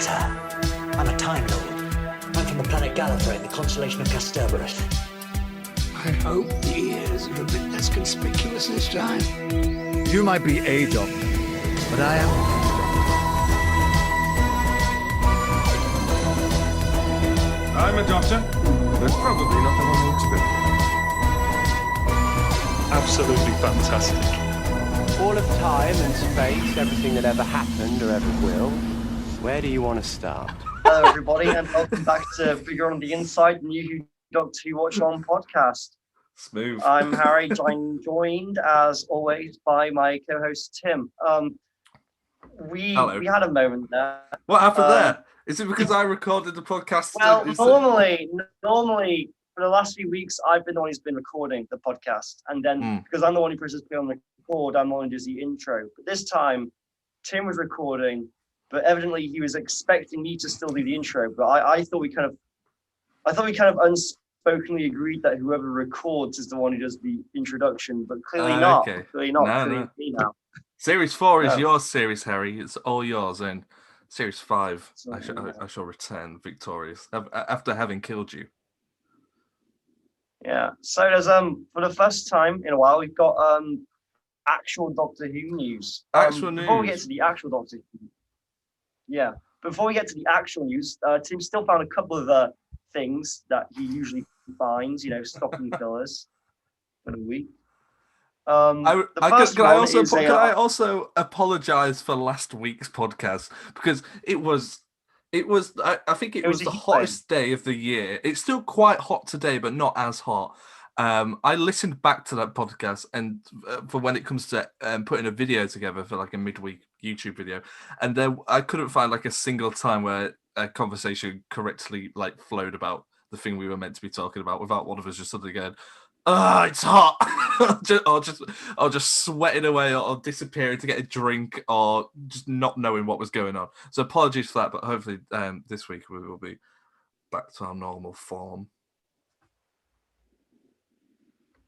Doctor. I'm a Time Lord. I'm from the planet Gallifrey in the constellation of Kasterborous. I hope the ears are a bit less conspicuous this time. You might be a doctor, but I am. I'm a doctor. That's probably not the one you expect. Absolutely fantastic. All of time and space, everything that ever happened or ever will. Where do you want to start? Hello, everybody, and welcome back to Figure on the Inside, the new Doctor Who Watch On podcast. Smooth. I'm Harry. I'm joined, as always, by my co-host Tim. We had a moment there. What happened there? Is it because I recorded the podcast? Well, normally, for the last few weeks, I've been the one who's been recording the podcast, and then because I'm the one who presses play on the record, I'm the one who does the intro. But this time, Tim was recording, but evidently he was expecting me to still do the intro. But I thought we kind of unspokenly agreed that whoever records is the one who does the introduction, but clearly not. Okay. Clearly not. No, clearly no. me now. Series 4 is your series, Harry. It's all yours. And Series 5, I shall return victorious after having killed you. Yeah. So there's for the first time in a while, we've got actual Doctor Who news. Before we get to the actual Doctor Who, before we get to the actual news, Tim still found a couple of things that he usually finds, stocking fillers for the week. Can I also apologize for last week's podcast because it was I think it was the hottest day of the year. It's still quite hot today, but not as hot. I listened back to that podcast, and for when it comes to putting a video together for like a midweek YouTube video, and then I couldn't find like a single time where a conversation correctly like flowed about the thing we were meant to be talking about without one of us just suddenly going, "Oh, it's hot," or just sweating away, or disappearing to get a drink, or just not knowing what was going on. So apologies for that, but hopefully this week we will be back to our normal form.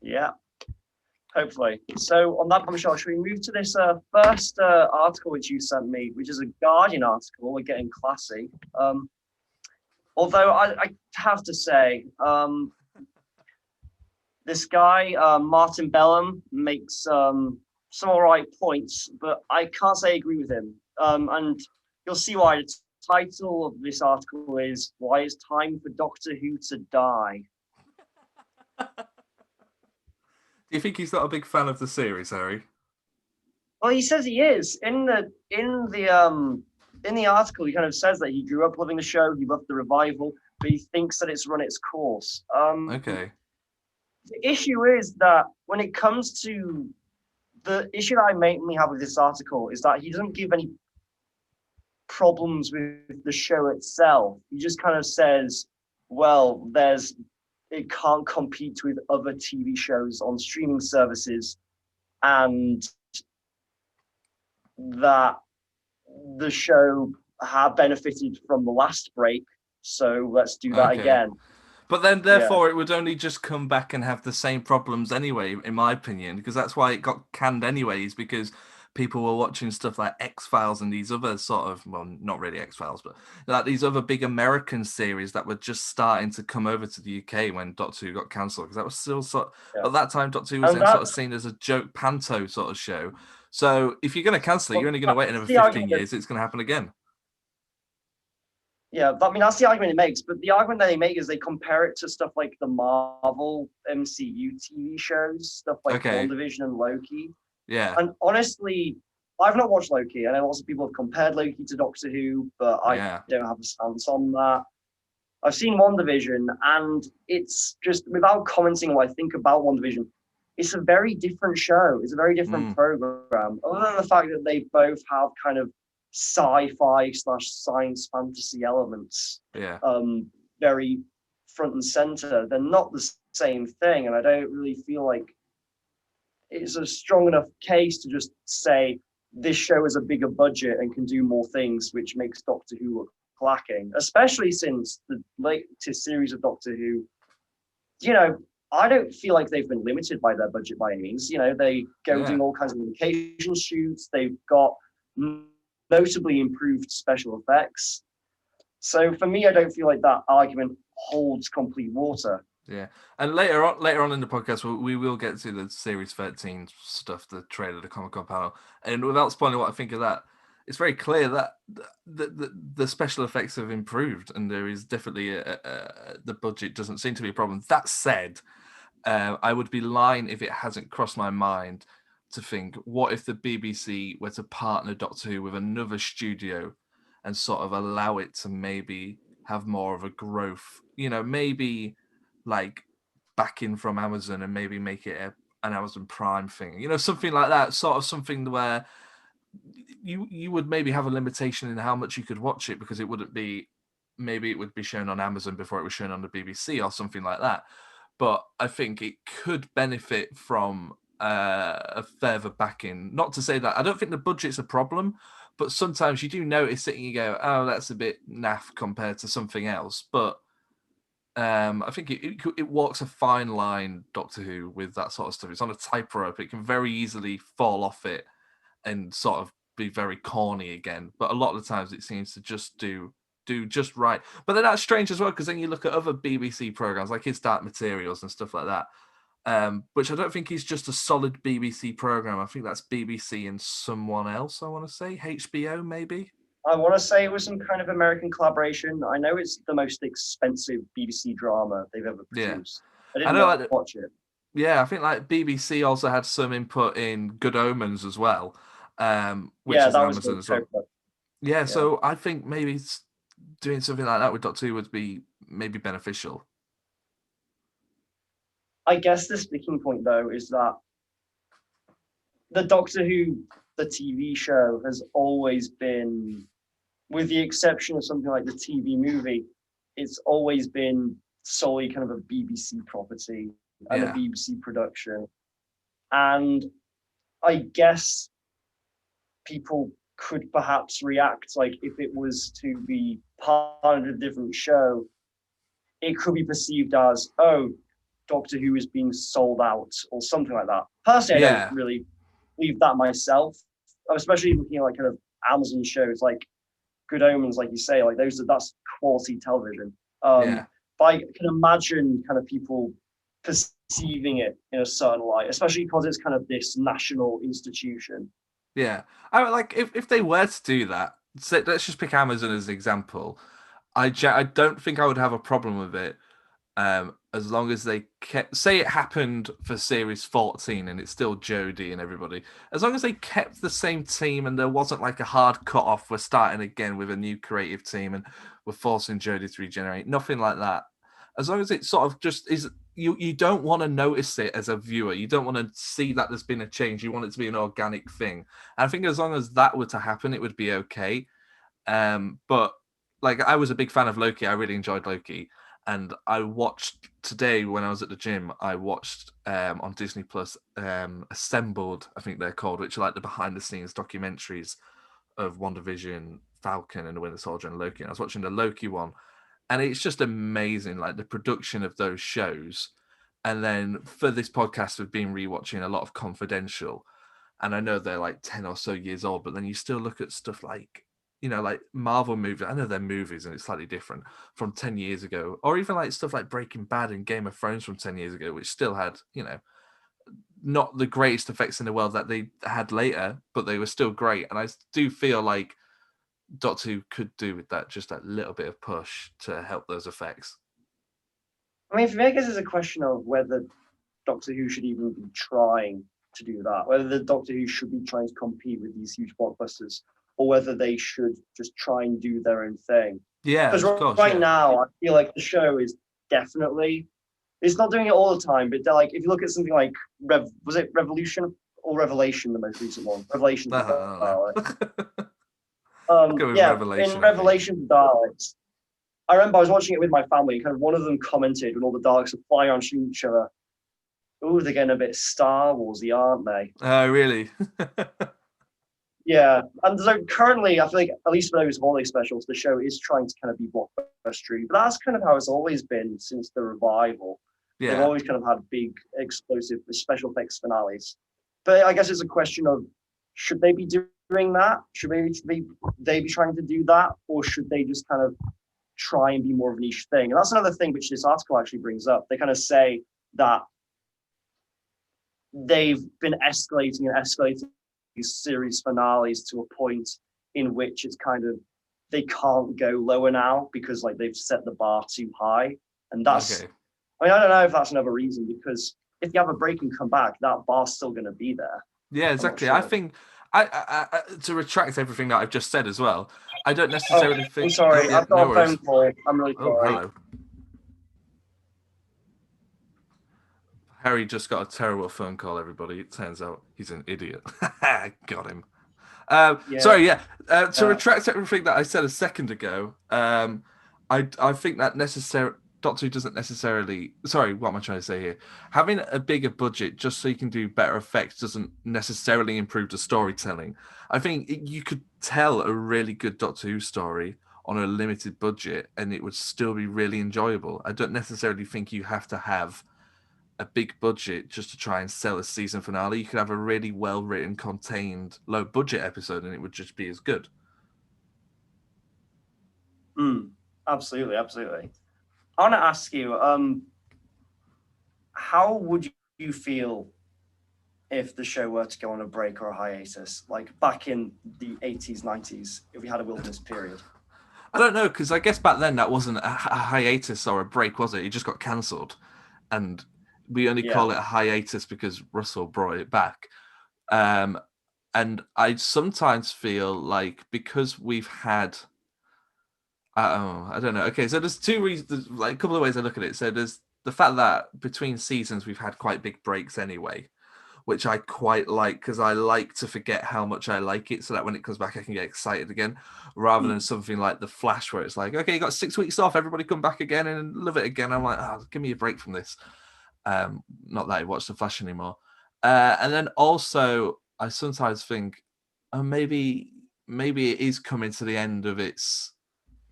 Yeah, hopefully. So on that bombshell, should we move to this first article which you sent me, which is a Guardian article? We're getting classy. Although I have to say, this guy, Martin Bellum, makes some all right points, but I can't say I agree with him. And you'll see why. The title of this article is "Why It's Time for Doctor Who to Die." Do you think he's not a big fan of the series, Harry? Well, he says he is. In the article, he kind of says that he grew up loving the show, he loved the revival, but he thinks that it's run its course. Okay. The issue is that when it comes to the issue that I mainly have with this article is that he doesn't give any problems with the show itself. He just kind of says, well, it can't compete with other TV shows on streaming services, and that the show had benefited from the last break, so let's do that again. But then, therefore, it would only just come back and have the same problems anyway, in my opinion, because that's why it got canned anyways, because people were watching stuff like X-Files and these other sort of, well, not really X-Files, but like these other big American series that were just starting to come over to the UK when Doctor Who got cancelled, because that was still at that time, Doctor Who was sort of seen as a joke panto sort of show. So if you're going to cancel it, you're only going to wait another 15 years, it's going to happen again. Yeah, I mean, that's the argument it makes. But the argument that they make is they compare it to stuff like the Marvel MCU TV shows, stuff like WandaVision and Loki. Yeah. And honestly, I've not watched Loki. I know lots of people have compared Loki to Doctor Who, but I don't have a stance on that. I've seen WandaVision, and it's just, without commenting on what I think about WandaVision, it's a very different show. It's a very different program. Other than the fact that they both have kind of sci-fi/science fantasy elements, very front and center, they're not the same thing, and I don't really feel like it's a strong enough case to just say this show has a bigger budget and can do more things, which makes Doctor Who look lacking, especially since the latest series of Doctor Who, I don't feel like they've been limited by their budget by any means. They go doing all kinds of location shoots, they've got notably improved special effects. So for me, I don't feel like that argument holds complete water. Yeah, and later on in the podcast, we will get to the Series 13 stuff, the trailer, the Comic-Con panel, and without spoiling what I think of that, it's very clear that the special effects have improved, and there is definitely the budget doesn't seem to be a problem. That said, I would be lying if it hasn't crossed my mind to think, what if the BBC were to partner Doctor Who with another studio and sort of allow it to maybe have more of a growth, maybe like backing from Amazon and maybe make it an Amazon Prime thing, something like that, sort of something where you would maybe have a limitation in how much you could watch it, because it wouldn't be, maybe it would be shown on Amazon before it was shown on the BBC or something like that. But I think it could benefit from a further backing. Not to say that I don't think the budget's a problem, but sometimes you do notice it and you go, oh, that's a bit naff compared to something else. But I think it walks a fine line, Doctor Who, with that sort of stuff. It's on a tightrope. It can very easily fall off it and sort of be very corny again. But a lot of the times it seems to just do just right. But then that's strange as well, because then you look at other BBC programs like His Dark Materials and stuff like that, which I don't think is just a solid BBC program. I think that's BBC and someone else. I want to say HBO, maybe. I want to say it was some kind of American collaboration. I know it's the most expensive BBC drama they've ever produced. Yeah. I didn't watch it. Yeah, I think like BBC also had some input in Good Omens as well, which is Amazon as well. Yeah, so I think maybe doing something like that with Doctor Who would be maybe beneficial. I guess the sticking point, though, is that the Doctor Who, the TV show, has always been, with the exception of something like the TV movie, it's always been solely kind of a BBC property and a BBC production. And I guess people could perhaps react like if it was to be part of a different show, it could be perceived as, oh, Doctor Who is being sold out or something like that. Personally, I don't really believe that myself, especially looking at like kind of Amazon shows like Good Omens, like you say, like that's quality television. But I can imagine kind of people perceiving it in a certain light, especially because it's kind of this national institution. Yeah, I like if they were to do that. Let's just pick Amazon as an example. I don't think I would have a problem with it, as long as they say it happened for Series 14 and it's still Jodie and everybody. As long as they kept the same team and there wasn't like a hard cut off, we're starting again with a new creative team and we're forcing Jodie to regenerate. Nothing like that. As long as it sort of just is, you don't want to notice it as a viewer. You don't want to see that there's been a change. You want it to be an organic thing. And I think as long as that were to happen, it would be okay. But like, I was a big fan of Loki. I really enjoyed Loki. And I watched today when I was at the gym, I watched on Disney Plus Assembled, I think they're called, which are like the behind the scenes documentaries of WandaVision, Falcon and the Winter Soldier and Loki. And I was watching the Loki one. And it's just amazing, like the production of those shows. And then for this podcast, we've been rewatching a lot of Confidential. And I know they're like 10 or so years old, but then you still look at stuff like, like Marvel movies. I know they're movies and it's slightly different from 10 years ago. Or even like stuff like Breaking Bad and Game of Thrones from 10 years ago, which still had, not the greatest effects in the world that they had later, but they were still great. And I do feel like Doctor Who could do with that, just that little bit of push to help those effects. I mean, for me, I guess it's a question of whether Doctor Who should even be trying to do that, whether the Doctor Who should be trying to compete with these huge blockbusters, or whether they should just try and do their own thing. Yeah, because right now, I feel like the show is definitely, it's not doing it all the time, but they're like, if you look at something like, was it Revolution or Revelation, the most recent one? Revelation. Revelation, in Revelation of the Daleks, I remember I was watching it with my family, and kind of one of them commented when all the Daleks are flying around shooting each other, oh, they're getting a bit Star Warsy, aren't they? Oh, really? Yeah, and so currently, I feel like, at least for those holiday specials, the show is trying to kind of be blockbustery, but that's kind of how it's always been since the revival. Yeah. They've always kind of had big, explosive special effects finales. But I guess it's a question of, should they be doing that? Should they be trying to do that? Or should they just kind of try and be more of a niche thing. And that's another thing which this article actually brings up. They kind of say that they've been escalating these series finales to a point in which it's kind of, they can't go lower now because like they've set the bar too high. And that's, okay. I mean, I don't know if that's another reason, because if you have a break and come back, that bar's still going to be there. Yeah, exactly. Sure. I think, I to retract everything that I've just said as well, I don't necessarily think... I'm sorry, I've got a phone call. I'm really sorry. Oh, hello. Harry just got a terrible phone call, everybody. It turns out he's an idiot. Got him. Sorry, yeah. To retract everything that I said a second ago, I think that Doctor Who doesn't necessarily... Sorry, what am I trying to say here? Having a bigger budget just so you can do better effects doesn't necessarily improve the storytelling. I think you could tell a really good Doctor Who story on a limited budget and it would still be really enjoyable. I don't necessarily think you have to have a big budget just to try and sell a season finale. You could have a really well-written, contained, low-budget episode and it would just be as good. Absolutely. I want to ask you, how would you feel if the show were to go on a break or a hiatus, like back in the 80s, 90s, if we had a wilderness period? I don't know, because I guess back then that wasn't a hiatus or a break, was it? It just got cancelled. And we only call it a hiatus because Russell brought it back. And I sometimes feel like because we've had... I don't know. Okay, so there's two reasons, like a couple of ways I look at it. So there's the fact that between seasons we've had quite big breaks anyway, which I quite like because I like to forget how much I like it so that when it comes back I can get excited again, rather than something like The Flash where it's like, okay, you got 6 weeks off, everybody come back again and love it again. I'm like, give me a break from this. Not that I watch The Flash anymore. And then also I sometimes think, maybe it is coming to the end of its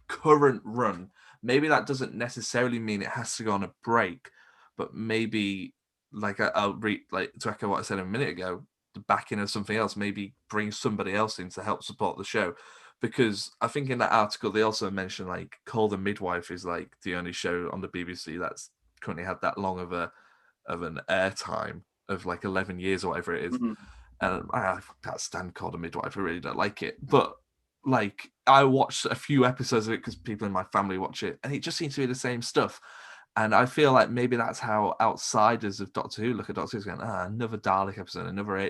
current run. Maybe that doesn't necessarily mean it has to go on a break, but maybe I'll read, like, to echo what I said a minute ago, the backing of something else, maybe bring somebody else in to help support the show. Because I think in that article they also mentioned like Call the Midwife is like the only show on the BBC that's currently had that long of an airtime of like 11 years or whatever it is. And I can't stand Call the Midwife. I really don't like it, but like I watched a few episodes of it because people in my family watch it, and it just seems to be the same stuff. And I feel like maybe that's how outsiders of Doctor Who look at Doctor Who, going, another Dalek episode, another,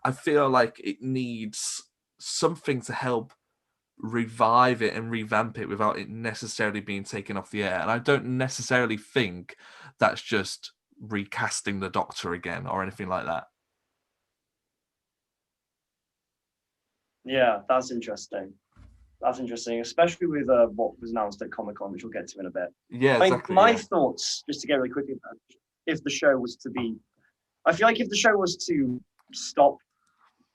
I feel like it needs something to help revive it and revamp it without it necessarily being taken off the air. And I don't necessarily think that's just recasting the Doctor again or anything like that. Yeah, that's interesting. Especially with what was announced at Comic-Con, which we'll get to in a bit. Yeah, exactly. My thoughts, just to get really quickly, if the show was to be... I feel like if the show was to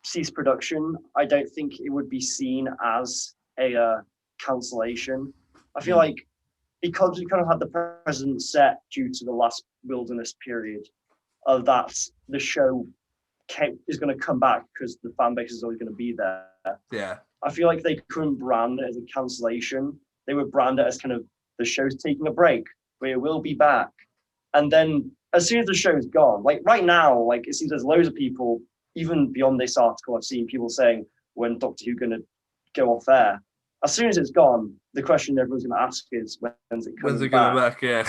cease production, I don't think it would be seen as a cancellation. I feel like because we kind of had the precedent set due to the last wilderness period, that the show is going to come back because the fan base is always going to be there. Yeah. I feel like they couldn't brand it as a cancellation. They would brand it as kind of the show's taking a break, but it will be back. And then as soon as the show's gone, like right now, like it seems there's loads of people, even beyond this article, I've seen people saying, when Doctor Who going to go off air? As soon as it's gone, the question everyone's going to ask is, when's it coming back? Yeah.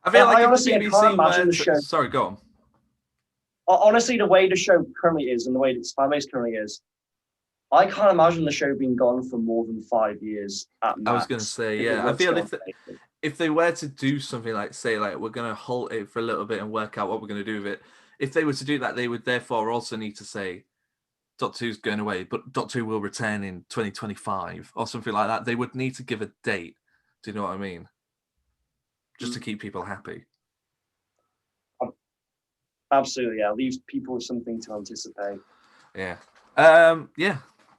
I feel like honestly, I can't imagine the show. Sorry, go on. Honestly, the way the show currently is and the way its fan base currently is, I can't imagine the show being gone for more than 5 years at max. I was going to say, yeah. I feel if they were to do something like, say, like, we're going to halt it for a little bit and work out what we're going to do with it, if they were to do that, they would therefore also need to say, Doctor Who's going away, but Doctor Who will return in 2025 or something like that. They would need to give a date. Do you know what I mean? Just to keep people happy. Absolutely, yeah. Leaves people with something to anticipate. Yeah. Yeah.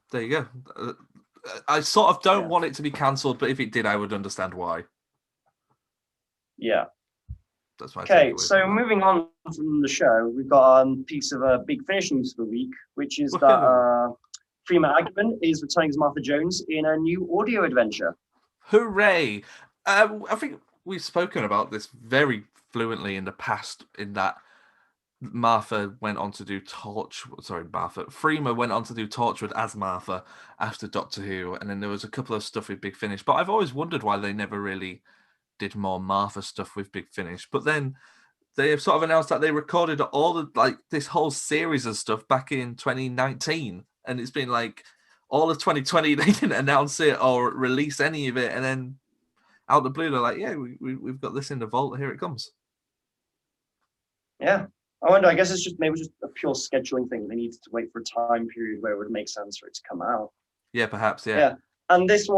There you go. I sort of don't want it to be cancelled, but if it did, I would understand why. Yeah. That's my okay, so moving on from the show, we've got a piece of big finish news for the week, which is that Freema Agyeman is returning as Martha Jones in a new audio adventure. Hooray! I think we've spoken about this very fluently in the past, in that Freema went on to do Torchwood as Martha after Doctor Who, and then there was a couple of stuff with Big Finish. But I've always wondered why they never really did more Martha stuff with Big Finish. But then they have sort of announced that they recorded all the this whole series of stuff back in 2019, and it's been like all of 2020 they didn't announce it or release any of it, and then out of the blue they're like, yeah, we've got this in the vault, here it comes. Yeah, I wonder, I guess it's just maybe just a pure scheduling thing. They needed to wait for a time period where it would make sense for it to come out. Yeah, perhaps. Yeah. And this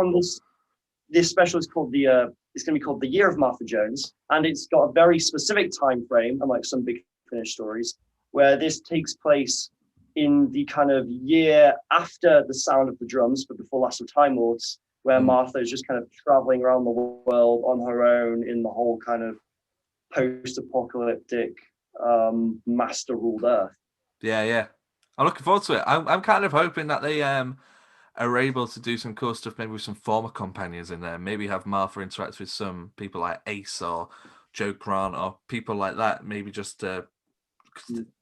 special is called it's going to be called The Year of Martha Jones, and it's got a very specific time frame, unlike some Big Finish stories, where this takes place in the kind of year after the Sound of the Drums, but before Last of Time Lords, where Martha is just kind of traveling around the world on her own in the whole kind of post-apocalyptic master ruled Earth. Yeah. I'm looking forward to it. I'm kind of hoping that they are able to do some cool stuff, maybe with some former companions in there. Maybe have Martha interact with some people like Ace or Joe Grant or people like that. Maybe just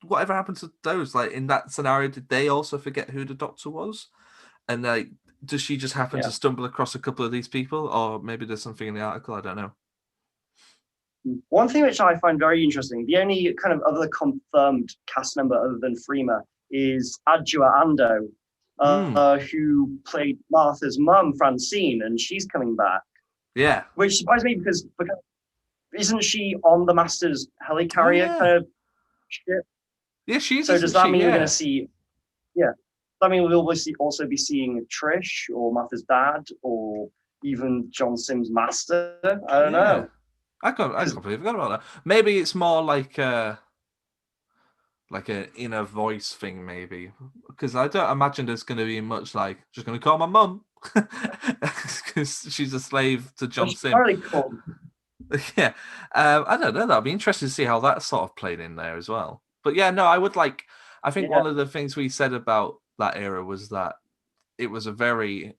whatever happened to those? Like in that scenario, did they also forget who the Doctor was? And like, does she just happen to stumble across a couple of these people, or maybe there's something in the article? I don't know. One thing which I find very interesting, the only kind of other confirmed cast member other than Freema is Adjua Ando, who played Martha's mum, Francine, and she's coming back. Yeah. Which surprised me because isn't she on the Master's helicarrier kind of ship? Yeah, she's. So does that mean we're going to see? Yeah. I mean, we'll also be seeing Trish or Martha's dad or even John Sims' Master. I don't know. I completely forgot about that. Maybe it's more like an inner voice thing, maybe, because I don't imagine there's going to be much like just going to call my mum because she's a slave to John Sims. Really cool. Yeah, I don't know. That'd be interesting to see how that sort of played in there as well. But yeah, no, I would like. I think one of the things we said about that era was that it was a very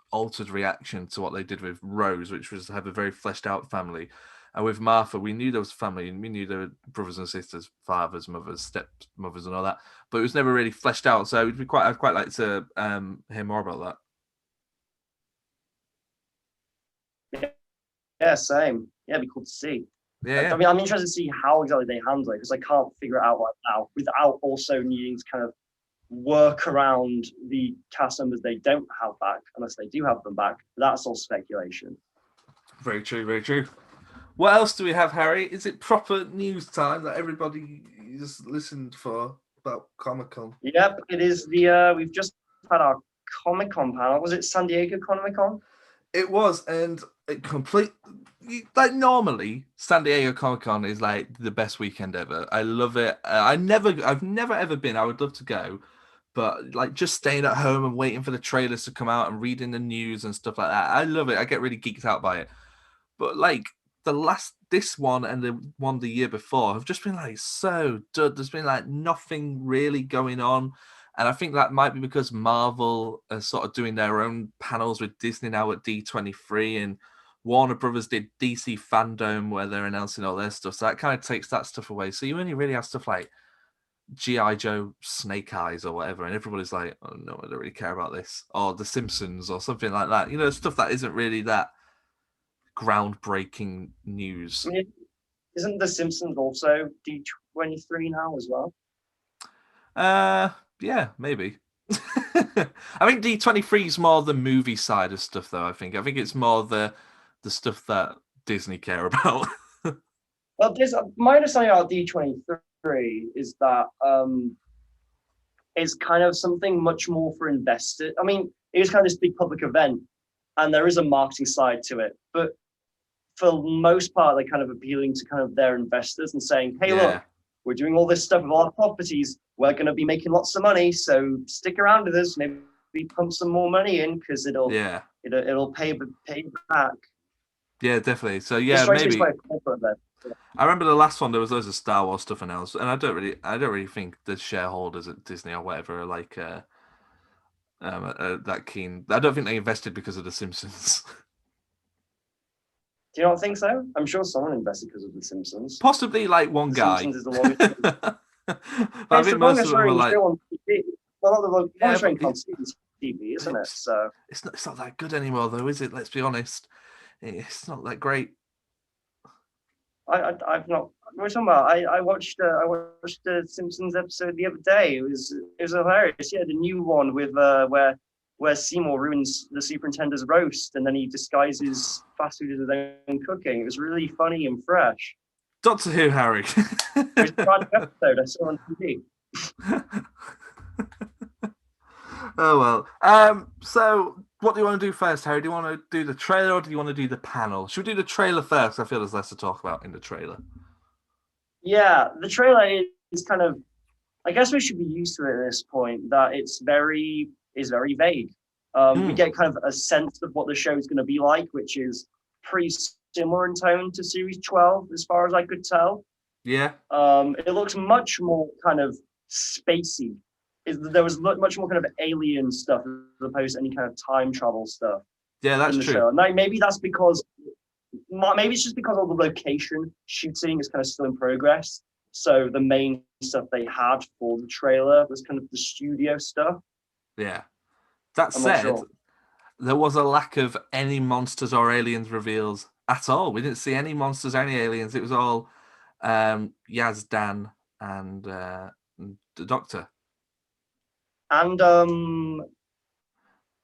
altered reaction to what they did with Rose, which was to have a very fleshed out family. And with Martha, we knew there was family and we knew there were brothers and sisters, fathers, mothers, stepmothers, and all that. But it was never really fleshed out. So I'd quite like to hear more about that. Yeah, same. Yeah, it'd be cool to see. Yeah. I mean, I'm interested to see how exactly they handle it because I can't figure it out right now without also needing to kind of work around the cast members they don't have back, unless they do have them back. That's all speculation. Very true, very true. What else do we have, Harry? Is it proper news time that everybody just listened for about Comic-Con? Yep, it is we've just had our Comic-Con panel. Was it San Diego Comic-Con? It was, and like normally San Diego Comic-Con is like the best weekend ever. I love it. I've never ever been. I would love to go, but like just staying at home and waiting for the trailers to come out and reading the news and stuff like that. I love it. I get really geeked out by it. But like this one and the one the year before have just been like so dud. There's been like nothing really going on. And I think that might be because Marvel are sort of doing their own panels with Disney now at D23, and Warner Brothers did DC Fandom where they're announcing all their stuff. So that kind of takes that stuff away. So you only really have stuff like G.I. Joe Snake Eyes or whatever. And everybody's like, oh no, I don't really care about this. Or The Simpsons or something like that. You know, stuff that isn't really that groundbreaking news. I mean, isn't The Simpsons also D23 now as well? Yeah, maybe. I think D23 is more the movie side of stuff, though. I think it's more the stuff that Disney care about. Well, my understanding about D23 is that it's kind of something much more for investors. I mean, it is kind of this big public event, and there is a marketing side to it. But for the most part, they're kind of appealing to kind of their investors and saying, hey, look, we're doing all this stuff with all our properties. We're going to be making lots of money, so stick around with us. Maybe pump some more money in because it'll pay back. Yeah, definitely. So yeah, maybe. I remember the last one. There was loads of Star Wars stuff announced, and I don't really think the shareholders at Disney or whatever are like that keen. I don't think they invested because of The Simpsons. Do you not think so? I'm sure someone invested because of The Simpsons. Possibly like one guy. Simpsons is the longest. I think most of them are like. On TV. Well, not the longest running on TV, isn't it? So it's not that good anymore, though, is it? Let's be honest. It's not that great. I've not. What are you talking about? I watched the Simpsons episode the other day. It was hilarious. Yeah, the new one with where Seymour ruins the superintendent's roast and then he disguises fast food as his own cooking. It was really funny and fresh. Doctor Who, Harry. It was a bad episode I saw on TV. Oh well. So what do you want to do first, Harry? Do you want to do the trailer or do you want to do the panel? Should we do the trailer first? I feel there's less to talk about in the trailer. Yeah, the trailer is kind of, I guess we should be used to it at this point, that it's very vague. We get kind of a sense of what the show is going to be like, which is pretty similar in tone to Series 12, as far as I could tell. Yeah. It looks much more kind of spacey. There was much more kind of alien stuff as opposed to any kind of time travel stuff. Yeah, that's true. Show. And maybe that's because, maybe it's just because all the location shooting is kind of still in progress. So the main stuff they had for the trailer was kind of the studio stuff. Yeah. That said, there was a lack of any monsters or aliens reveals at all. We didn't see any monsters or any aliens. It was all Yazdan and the Doctor. And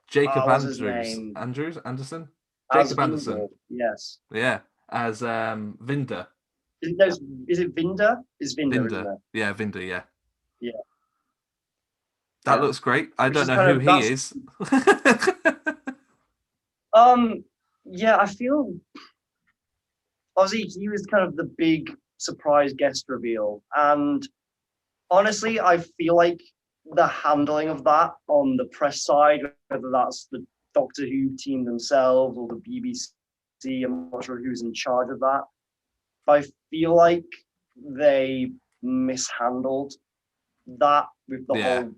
Jacob Anderson? Jacob Anderson. Yes. Yeah, as Vinda. Is it Vinda? It's Vinda, isn't it? Yeah, Vinda, yeah. Yeah. That looks great. I don't know who he is. Yeah, I feel obviously he was kind of the big surprise guest reveal. And honestly, I feel like the handling of that on the press side, whether that's the Doctor Who team themselves or the BBC, I'm not sure who's in charge of that. I feel like they mishandled that with the whole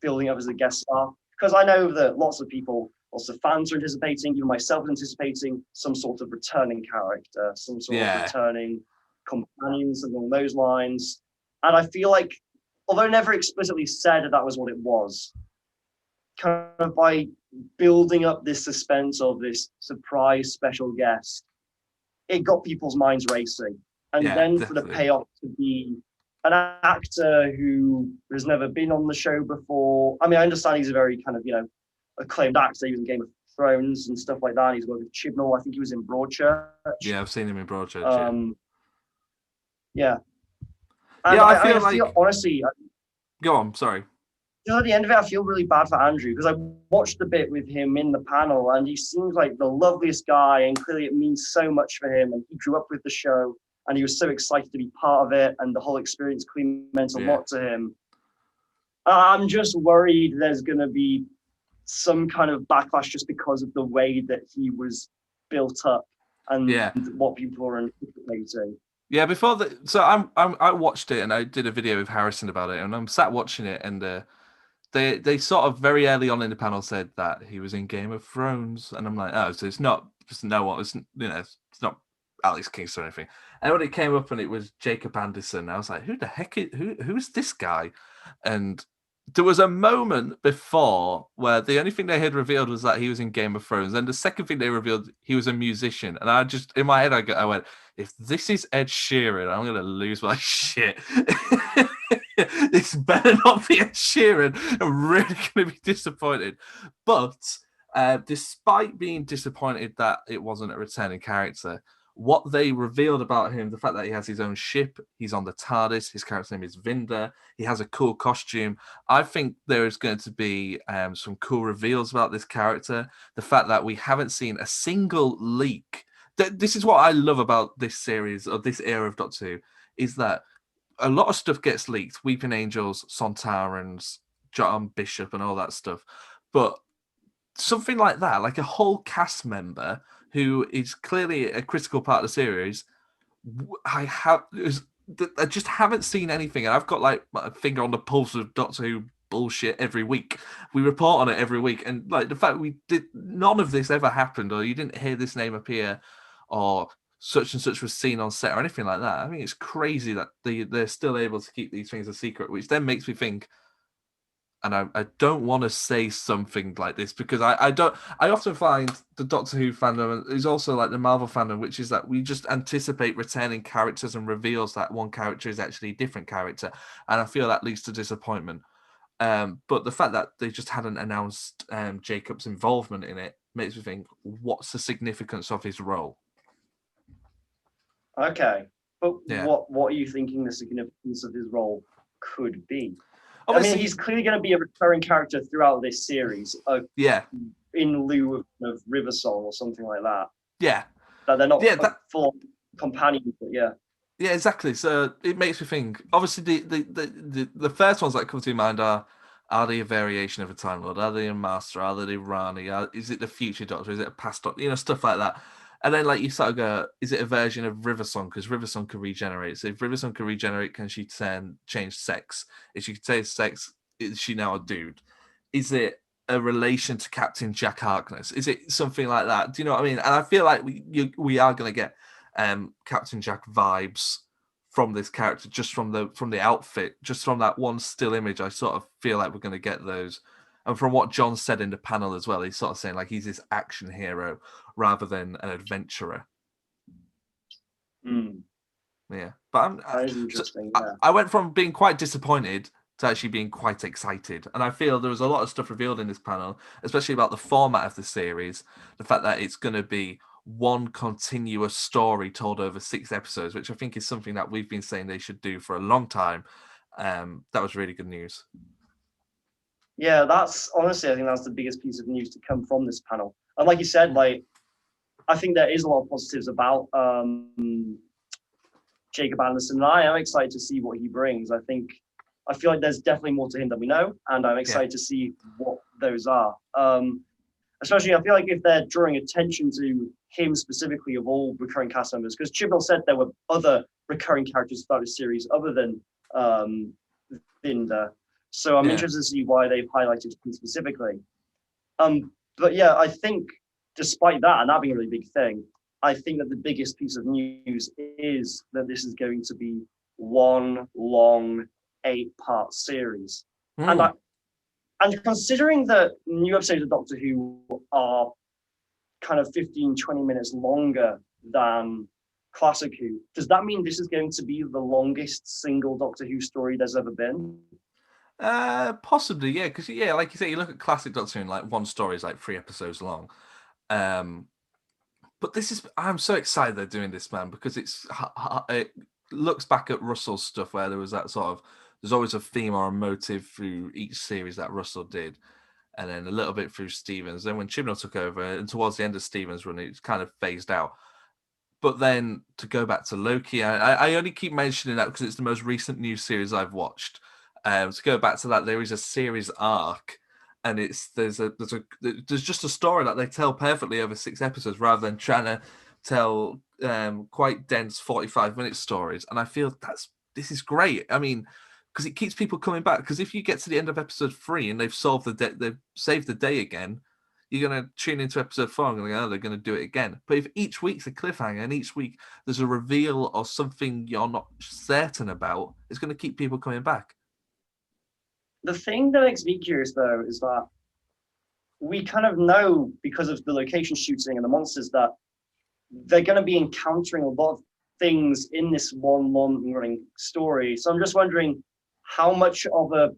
building up as a guest star. Because I know that lots of fans are anticipating, even myself anticipating some sort of returning character, some sort of returning companion, something along those lines. And I feel like, although never explicitly said that was what it was, kind of by building up this suspense of this surprise special guest, it got people's minds racing. And then for the payoff to be an actor who has never been on the show before. I mean, I understand he's a very kind of, acclaimed actor. He was in Game of Thrones and stuff like that. He's worked with Chibnall. I think he was in Broadchurch. Yeah, I've seen him in Broadchurch. Yeah. And I feel like... honestly... Go on, sorry. At the end of it, I feel really bad for Andrew because I watched a bit with him in the panel and he seems like the loveliest guy and clearly it means so much for him and he grew up with the show and he was so excited to be part of it and the whole experience clearly meant a lot to him. I'm just worried there's going to be some kind of backlash just because of the way that he was built up and what people are anticipating. Yeah, I watched it and I did a video with Harrison about it and I'm sat watching it and they sort of very early on in the panel said that he was in Game of Thrones and I'm like, oh, so it's not Alex Kingston or anything. And when it came up and it was Jacob Anderson, I was like, who the heck who's this guy? And there was a moment before where the only thing they had revealed was that he was in Game of Thrones. And the second thing they revealed, he was a musician. And I just, in my head, I went, if this is Ed Sheeran, I'm going to lose my shit. This better not be Ed Sheeran. I'm really going to be disappointed. But despite being disappointed that it wasn't a returning character, what they revealed about him, the fact that he has his own ship, he's on the TARDIS, his character's name is Vinda, he has a cool costume. I think there is going to be some cool reveals about this character. The fact that we haven't seen a single leak. This is what I love about this series, or this era of Doctor Who, is that a lot of stuff gets leaked. Weeping Angels, Sontarans, John Bishop and all that stuff. But something like that, like a whole cast member who is clearly a critical part of the series, I just haven't seen anything. And I've got like my finger on the pulse of Doctor Who bullshit every week. We report on it every week, and like the fact none of this ever happened, or you didn't hear this name appear, or such and such was seen on set or anything like that. I mean, it's crazy that they're still able to keep these things a secret, which then makes me think. And I don't want to say something like this because I often find the Doctor Who fandom is also like the Marvel fandom, which is that we just anticipate returning characters and reveals that one character is actually a different character. And I feel that leads to disappointment. But the fact that they just hadn't announced Jacob's involvement in it makes me think, what's the significance of his role? Okay. But what are you thinking the significance of his role could be? Obviously, I mean, he's clearly going to be a recurring character throughout this series. In lieu of River Song or something like that. Yeah. That they're not full companions, but yeah. Yeah, exactly. So it makes me think. Obviously, the first ones that come to mind are they a variation of a Time Lord? Are they a Master? Are they Rani? Is it the future Doctor? Is it a past Doctor? You know, stuff like that. And then, like, you sort of go, is it a version of River Song? Because River Song can regenerate. So if River Song can regenerate, can she change sex? If she can change sex, is she now a dude? Is it a relation to Captain Jack Harkness? Is it something like that? Do you know what I mean? And I feel like we are going to get Captain Jack vibes from this character, just from the outfit, just from that one still image. I sort of feel like we're going to get those. And from what John said in the panel as well, he's sort of saying like he's this action hero rather than an adventurer. Yeah, but that is interesting. I went from being quite disappointed to actually being quite excited, and I feel there was a lot of stuff revealed in this panel, especially about the format of the series, the fact that it's going to be one continuous story told over 6 episodes, which I think is something that we've been saying they should do for a long time. That was really good news. Yeah, that's honestly, I think that's the biggest piece of news to come from this panel. And like you said, like I think there is a lot of positives about Jacob Anderson, and I am excited to see what he brings. I feel like there's definitely more to him than we know, and I'm excited to see what those are. Especially, I feel like if they're drawing attention to him specifically of all recurring cast members, because Chibnall said there were other recurring characters throughout the series other than Vinder. So I'm interested to see why they've highlighted him specifically. But yeah, I think despite that, and that being a really big thing, I think that the biggest piece of news is that this is going to be one long 8-part series. And considering that new episodes of Doctor Who are kind of 15, 20 minutes longer than Classic Who, does that mean this is going to be the longest single Doctor Who story there's ever been? Possibly, yeah, because like you say, you look at classic Doctor Who, and like one story is like 3 episodes long. But I'm so excited they're doing this, man, because it looks back at Russell's stuff where there was that sort of, there's always a theme or a motive through each series that Russell did, and then a little bit through Stevens. Then when Chibnall took over, and towards the end of Stevens' run, it's kind of phased out. But then to go back to Loki, I only keep mentioning that because it's the most recent new series I've watched. To go back to that, there is a series arc, and there's just a story that they tell perfectly over 6 episodes rather than trying to tell quite dense 45-minute stories. And I feel this is great. I mean, because it keeps people coming back. Because if you get to the end of episode 3 and they've saved the day again, you're going to tune into episode 4 and go, oh, they're going to do it again. But if each week's a cliffhanger and each week there's a reveal or something you're not certain about, it's going to keep people coming back. The thing that makes me curious, though, is that we kind of know, because of the location shooting and the monsters, that they're going to be encountering a lot of things in this one long-running story. So I'm just wondering, how much of a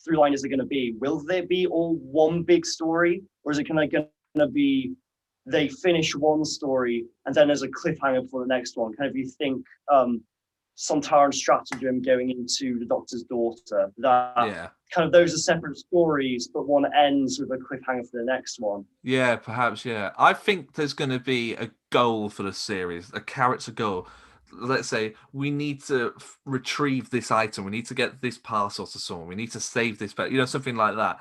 through line is it going to be? Will there be all one big story, or is it going to be they finish one story and then there's a cliffhanger for the next one? Kind of, you think Sontaran Stratagem going into the Doctor's daughter, that kind of those are separate stories, but one ends with a cliffhanger for the next one. Yeah, perhaps, yeah. I think there's going to be a goal for the series, a character goal. Let's say we need to retrieve this item, we need to get this parcel to someone, we need to save this, but something like that.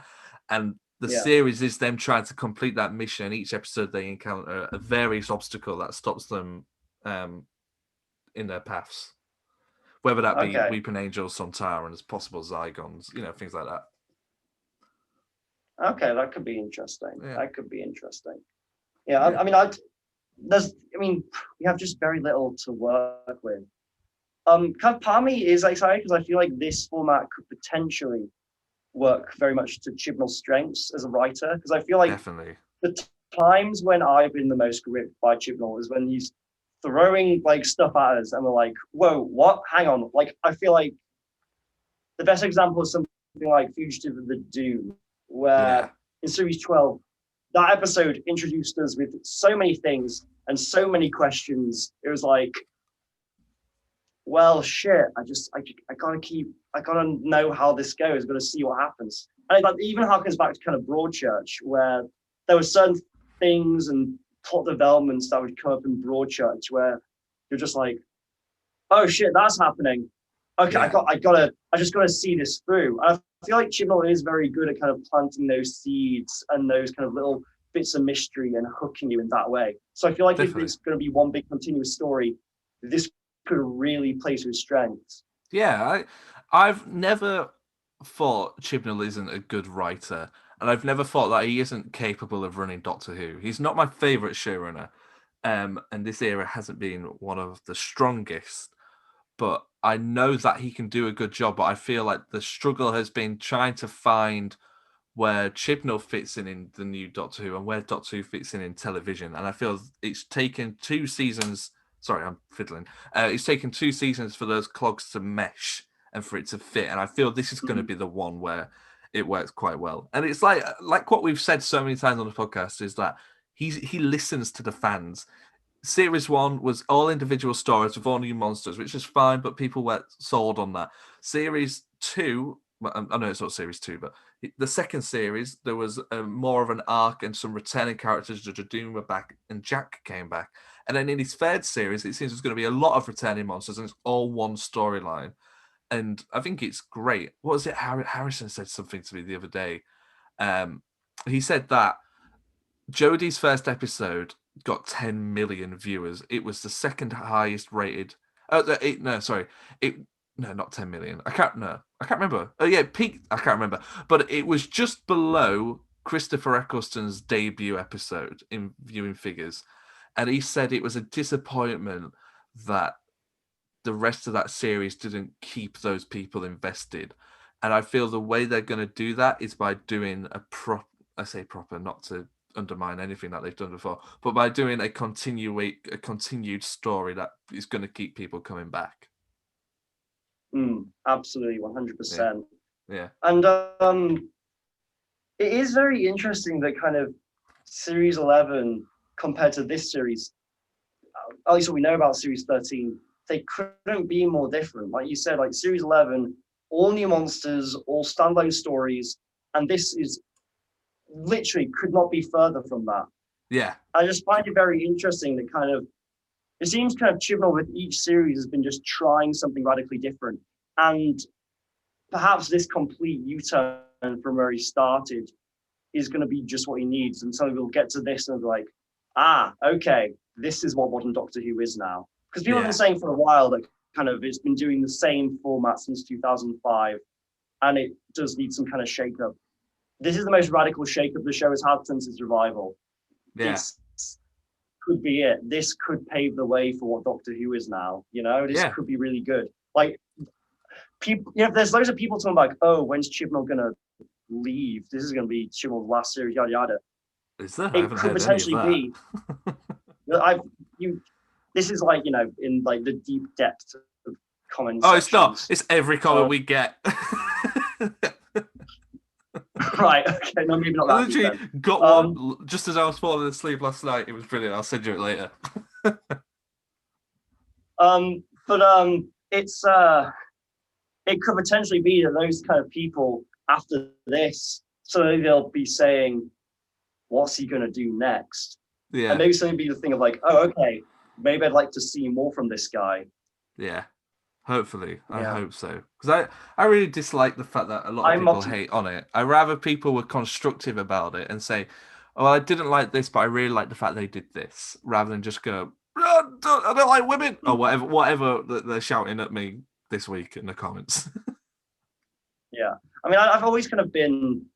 And the series is them trying to complete that mission. And each episode they encounter a various obstacle that stops them in their paths. Whether that be Weeping Angels, Sontarans, possible Zygons, things like that. Okay, that could be interesting. Yeah. That could be interesting. Yeah, I mean, we have just very little to work with. Kind of part of me is excited because I feel like this format could potentially work very much to Chibnall's strengths as a writer. Because I feel like Definitely the times when I've been the most gripped by Chibnall is when he's throwing like stuff at us and we're like, whoa, what? Hang on. Like, I feel like the best example is something like Fugitive of the Doom, where in series 12, that episode introduced us with so many things and so many questions. It was like, well, shit, I gotta know how this goes, gotta see what happens. And it even harkens back to kind of Broadchurch, where there were certain things and plot developments that would come up in Broadchurch where you're just like, oh shit, that's happening. Okay, I just gotta see this through. And I feel like Chibnall is very good at kind of planting those seeds and those kind of little bits of mystery and hooking you in that way. So I feel like if it's going to be one big continuous story, this could really play to his strengths. Yeah, I've never thought Chibnall isn't a good writer, and I've never thought that he isn't capable of running Doctor Who. He's not my favourite showrunner, and this era hasn't been one of the strongest, but I know that he can do a good job. But I feel like the struggle has been trying to find where Chibnall fits in the new Doctor Who and where Doctor Who fits in television. And I feel it's taken 2 seasons. Sorry, I'm fiddling. It's taken 2 seasons for those clogs to mesh and for it to fit. And I feel this is going to be the one where it works quite well. And it's like what we've said so many times on the podcast is that he listens to the fans. Series 1 was all individual stories with all new monsters, which is fine, but people were sold on that. Series 2, I know it's not Series 2, but the second series, there was more of an arc and some returning characters. Jadoon were back and Jack came back. And then in his third series, it seems there's going to be a lot of returning monsters and it's all one storyline. And I think it's great. What was it? Harrison said something to me the other day. He said that Jodie's first episode got 10 million viewers. It was the second highest rated. Not 10 million. I can't remember. Oh yeah, it peaked. I can't remember. But it was just below Christopher Eccleston's debut episode in viewing figures. And he said it was a disappointment that the rest of that series didn't keep those people invested. And I feel the way they're going to do that is by doing I say proper, not to undermine anything that they've done before, but by doing a continued story that is going to keep people coming back. Absolutely, 100%. Yeah. And it is very interesting that kind of Series 11 compared to this series, at least what we know about Series 13, they couldn't be more different. Like you said, like Series 11, all new monsters, all standalone stories, and this is literally could not be further from that. Yeah. I just find it very interesting that kind of, it seems kind of Chibnall with each series has been just trying something radically different. And perhaps this complete U-turn from where he started is going to be just what he needs. And so we'll get to this and be like, okay, this is what modern Doctor Who is now. Because people have been saying for a while that kind of it's been doing the same format since 2005, and it does need some kind of shake-up. This is the most radical shake-up the show has had since its revival. Yeah. This could be it. This could pave the way for what Doctor Who is now. You know, this could be really good. Like, people, there's loads of people talking like, oh, when's Chibnall gonna leave? This is gonna be Chibnall's last series, yada yada. Is that? It could potentially be. This is like, in like the deep depths of comments. Oh, it's not. It's every comment we get. Right. Okay. No, maybe not that. I literally got one just as I was falling asleep last night. It was brilliant. I'll send you it later. It's it could potentially be that those kind of people after this, so they'll be saying, "What's he gonna do next?" Yeah. And maybe something be the thing of like, "Oh, okay, maybe I'd like to see more from this guy." Yeah. Hopefully, I hope so. Because I really dislike the fact that a lot of people hate on it. I rather people were constructive about it and say, "Oh, I didn't like this, but I really like the fact they did this," rather than just go, "I don't like women," or whatever they're shouting at me this week in the comments. Yeah, I mean, I've always kind of been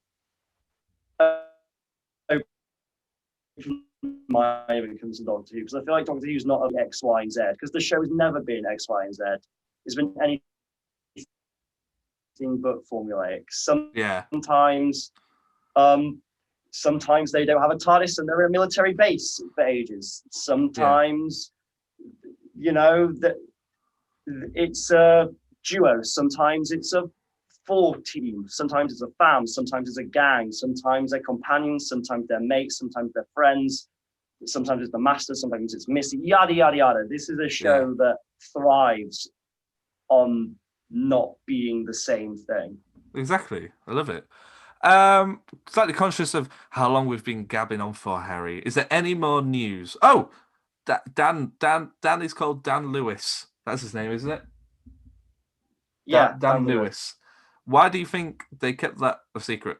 mind when it comes to Doctor Who, because I feel like Doctor Who's not X, Y, and Z, because the show has never been X, Y, and Z. It's been anything but formulaic. Sometimes they don't have a TARDIS and they're in a military base for ages. Sometimes, it's a duo. Sometimes it's a 4 team. Sometimes it's a fam. Sometimes it's a gang. Sometimes they're companions. Sometimes they're mates. Sometimes they're friends. Sometimes it's the Master. Sometimes it's Missy. Yada yada yada. This is a show that thrives on not being the same thing. Exactly. I love it. Slightly conscious of how long we've been gabbing on for, Harry. Is there any more news? Oh, Dan is called Dan Lewis. That's his name, isn't it? Yeah, Dan Lewis. Why do you think they kept that a secret?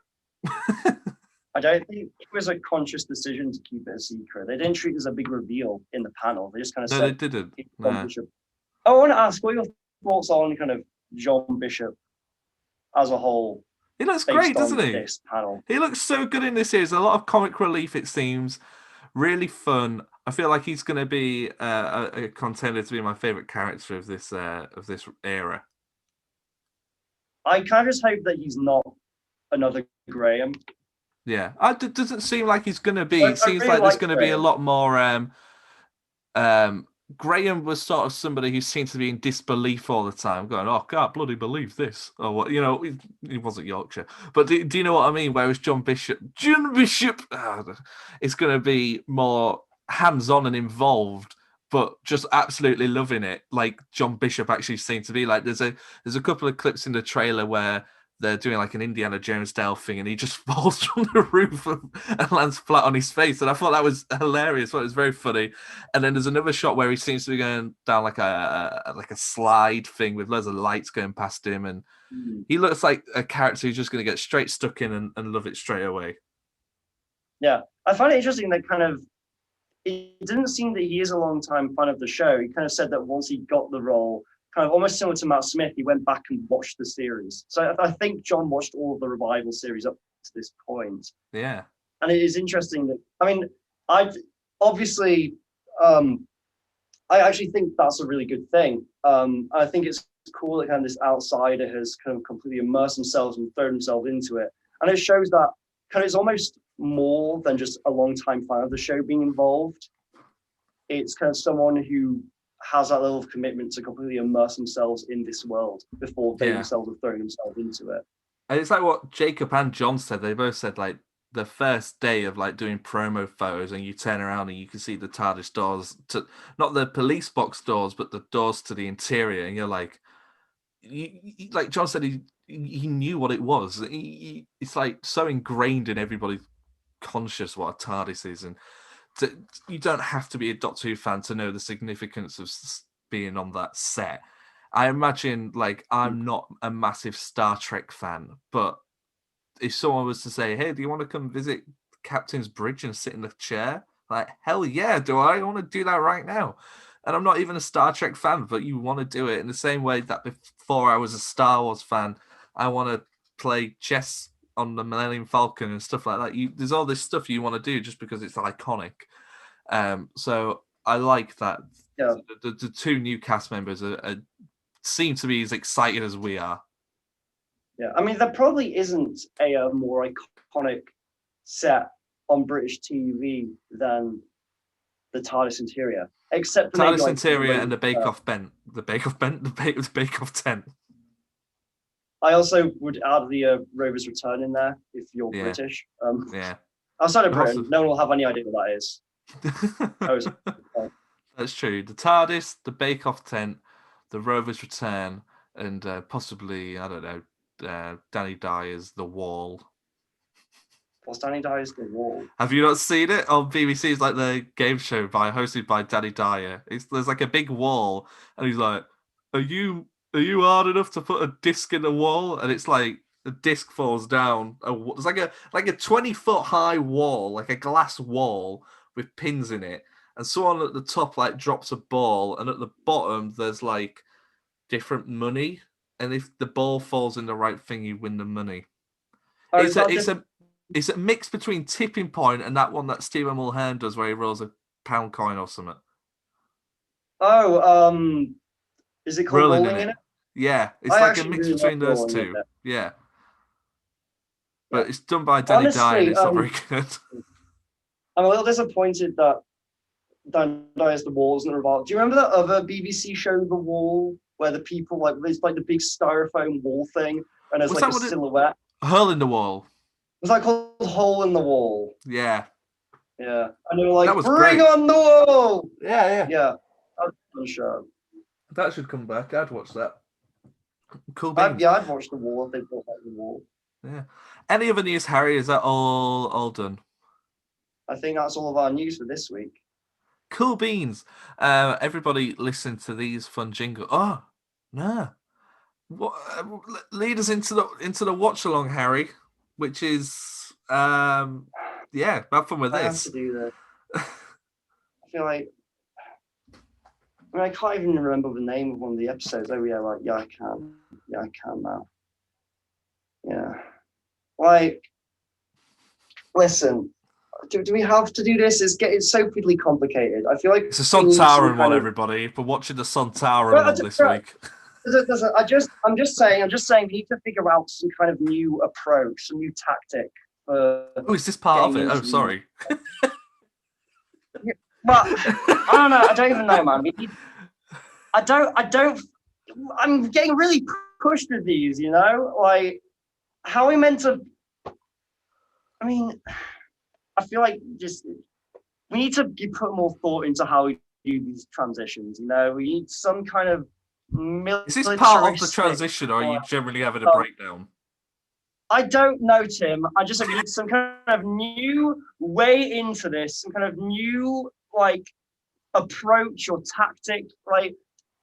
I don't think it was a conscious decision to keep it a secret. They didn't treat it as a big reveal in the panel. They just kind of said... No, they didn't. No. Bishop. I want to ask what your thoughts on kind of John Bishop as a whole. He looks great, doesn't he? This panel. He looks so good in this series. A lot of comic relief, it seems. Really fun. I feel like he's going to be a contender to be my favourite character of this era. I kind of just hope that he's not another Graham. Yeah, it doesn't seem like he's going to be. It seems like there's going to be a lot more. Graham was sort of somebody who seemed to be in disbelief all the time, going, "Oh, I can't bloody believe this," or what. He wasn't Yorkshire, but do you know what I mean? Whereas John Bishop, is going to be more hands-on and involved, but just absolutely loving it, like John Bishop actually seemed to be. Like there's a couple of clips in the trailer where they're doing like an Indiana Jones style thing, and he just falls from the roof and lands flat on his face. And I thought that was hilarious. I thought it was very funny. And then there's another shot where he seems to be going down like a slide thing with loads of lights going past him, and he looks like a character who's just going to get straight stuck in and love it straight away. Yeah, I find it interesting that kind of it didn't seem that he is a long-time fan of the show. He kind of said that once he got the role, kind of almost similar to Matt Smith, he went back and watched the series. So I think John watched all of the revival series up to this point. Yeah. And it is interesting that, I actually think that's a really good thing. I think it's cool that kind of this outsider has kind of completely immersed themselves and thrown themselves into it. And it shows that kind of it's almost more than just a long-time fan of the show being involved. It's kind of someone who has that level of commitment to completely immerse themselves in this world before they themselves have thrown themselves into it. And it's like what Jacob and John said. They both said like the first day of like doing promo photos, and you turn around and you can see the TARDIS doors, to not the police box doors, but the doors to the interior, and you're like, like John said, he knew what it was. It's like so ingrained in everybody's conscious what a TARDIS is, and you don't have to be a Doctor Who fan to know the significance of being on that set. I imagine, like, I'm not a massive Star Trek fan, but if someone was to say, "Hey, do you want to come visit Captain's Bridge and sit in the chair?" Like, hell yeah, do I want to do that right now? And I'm not even a Star Trek fan, but you want to do it in the same way that before I was a Star Wars fan, I want to play chess on the Millennium Falcon and stuff like that. There's all this stuff you want to do just because it's iconic. So I like that. Yeah. The two new cast members seem to be as excited as we are. Yeah, there probably isn't a more iconic set on British TV than the TARDIS interior, except for TARDIS interior and the Bake Off tent. I also would add the Rover's Return in there if you're British. Outside of Britain, no one will have any idea what that is. That's true. The TARDIS, the Bake Off tent, the Rover's Return, and possibly, I don't know, Danny Dyer's The Wall. What's Danny Dyer's The Wall? Have you not seen it on BBC? It's like the game show hosted by Danny Dyer. There's like a big wall, and he's like, Are you hard enough to put a disc in the wall?" And it's like the disc falls down. It's like a 20-foot high wall, like a glass wall with pins in it. And someone at the top like drops a ball, and at the bottom there's like different money. And if the ball falls in the right thing, you win the money. It's a It's a mix between Tipping Point and that one that Stephen Mulhern does, where he rolls a pound coin or something. Oh, is it called Rolling in It? Yeah, it's like a mix between those two. Yeah. But it's done by Danny Dye, and it's not very good. I'm a little disappointed that Dan Dyer's The Wall isn't involved. Do you remember that other BBC show, The Wall, where the people there's like the big styrofoam wall thing, and there's like a silhouette? Hole in the Wall. Was that called Hole in the Wall? Yeah. Yeah. And they were like, bring great. on the wall! Yeah. Yeah. That was a fun show. That should come back. I'd watch that. Cool beans. I'd watch The Wall if they brought back The Wall. Yeah. Any other news, Harry? Is that all done? I think that's all of our news for this week. Cool beans. Everybody listen to these fun jingles. Oh, no. What, lead us into the watch along, Harry, which is have fun with this. I have to do that. I feel like I can't even remember the name of one of the episodes. Oh yeah, I can. Yeah, I can now. Yeah. Listen, do we have to do this? It's so fiddly complicated. I feel like it's a Sontaran one, everybody. For watching the Sontaran one this week. I'm just saying we need to figure out some kind of new approach, some new tactic. Is this part of it? Oh, sorry. But I don't know. I don't even know, man. I don't. I'm getting really pushed with these, you know. Like, how are we meant to? I mean, I feel like we need to put more thought into how we do these transitions. You know, we need some kind of. Is this part of the transition, or are you generally having a breakdown? I don't know, Tim. I just need some kind of new way into this, some kind of new approach or tactic. We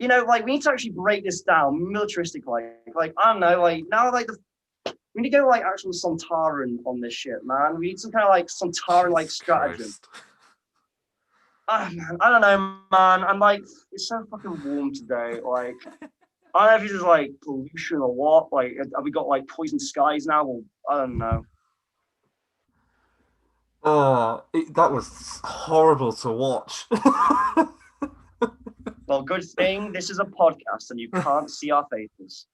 need to actually break this down militaristic. I don't know. We need to go actual Sontaran on this shit, man. We need some kind of Sontaran stratagem. Man, I don't know, man. I'm it's so fucking warm today. I don't know if it's just pollution or what. Have we got poison skies now? Or I don't know. That was horrible to watch. Well, good thing this is a podcast and you can't see our faces.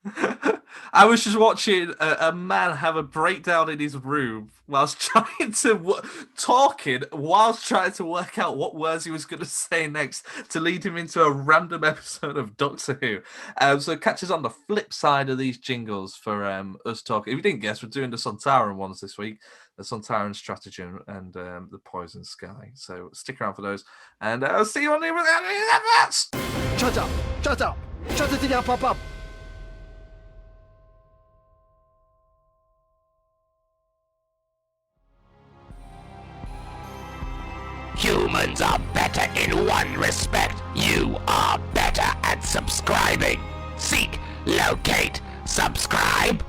I was just watching a man have a breakdown in his room whilst trying to whilst trying to work out what words he was going to say next to lead him into a random episode of Doctor Who. So catch us on the flip side of these jingles for us talking. If you didn't guess, we're doing the Sontaran ones this week. The Sontaran Stratagem and the Poison Sky. So stick around for those. And I'll see you on the events. Shut up! Shut up! Shut it down, pop up! Humans are better in one respect. You are better at subscribing. Seek, locate, subscribe.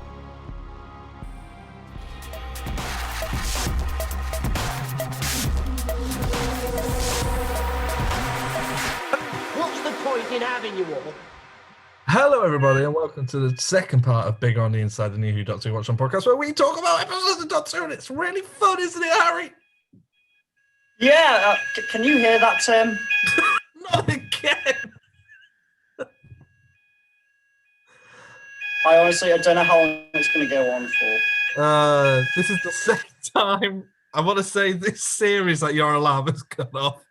What's the point in having you all? Hello, everybody, and welcome to the second part of Big on the Inside, the New Who Doctor Who Watch On podcast, where we talk about episodes of Doctor Who, and it's really fun, isn't it, Harry? Yeah, can you hear that, Tim? Not again! I don't know how long it's going to go on for. This is the second time I want to say this series that your alarm has gone off.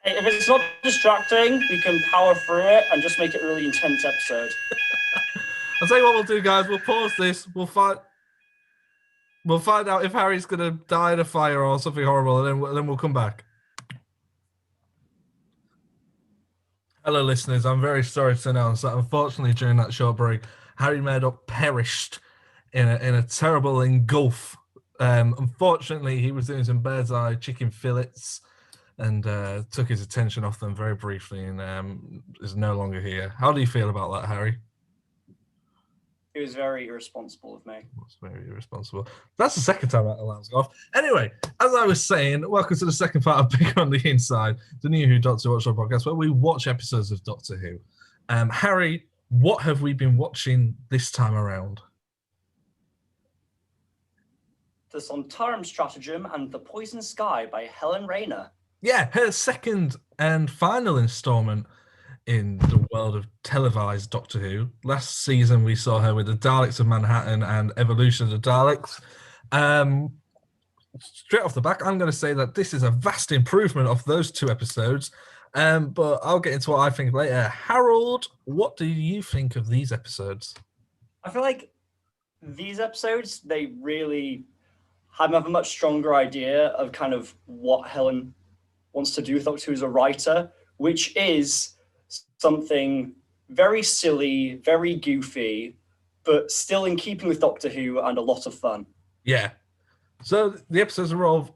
Hey, if it's not distracting, we can power through it and just make it a really intense episode. I'll tell you what we'll do, guys. We'll pause this. We'll find out if Harry's going to die in a fire or something horrible, and then we'll come back. Hello, listeners. I'm very sorry to announce that, unfortunately, during that short break, Harry Murdoch perished in a terrible engulf. Unfortunately, he was doing some bird's eye chicken fillets and took his attention off them very briefly, and is no longer here. How do you feel about that, Harry? It was very irresponsible of me. It was very irresponsible. That's the second time that alarm's gone off. Anyway, as I was saying, welcome to the second part of Big on the Inside, the New Who Doctor Who Watch On podcast, where we watch episodes of Doctor Who. Harry, what have we been watching this time around? The Sontaran Stratagem and The Poison Sky by Helen Rayner. Yeah, her second and final installment in the world of televised Doctor Who. Last season, we saw her with the Daleks of Manhattan and Evolution of the Daleks. Straight off the back, I'm going to say that this is a vast improvement of those 2 episodes, but I'll get into what I think later. Harold, what do you think of these episodes? I feel like these episodes, they really have a much stronger idea of kind of what Helen wants to do with Doctor Who as a writer, which is something very silly, very goofy, but still in keeping with Doctor Who and a lot of fun. Yeah. So the episodes revolve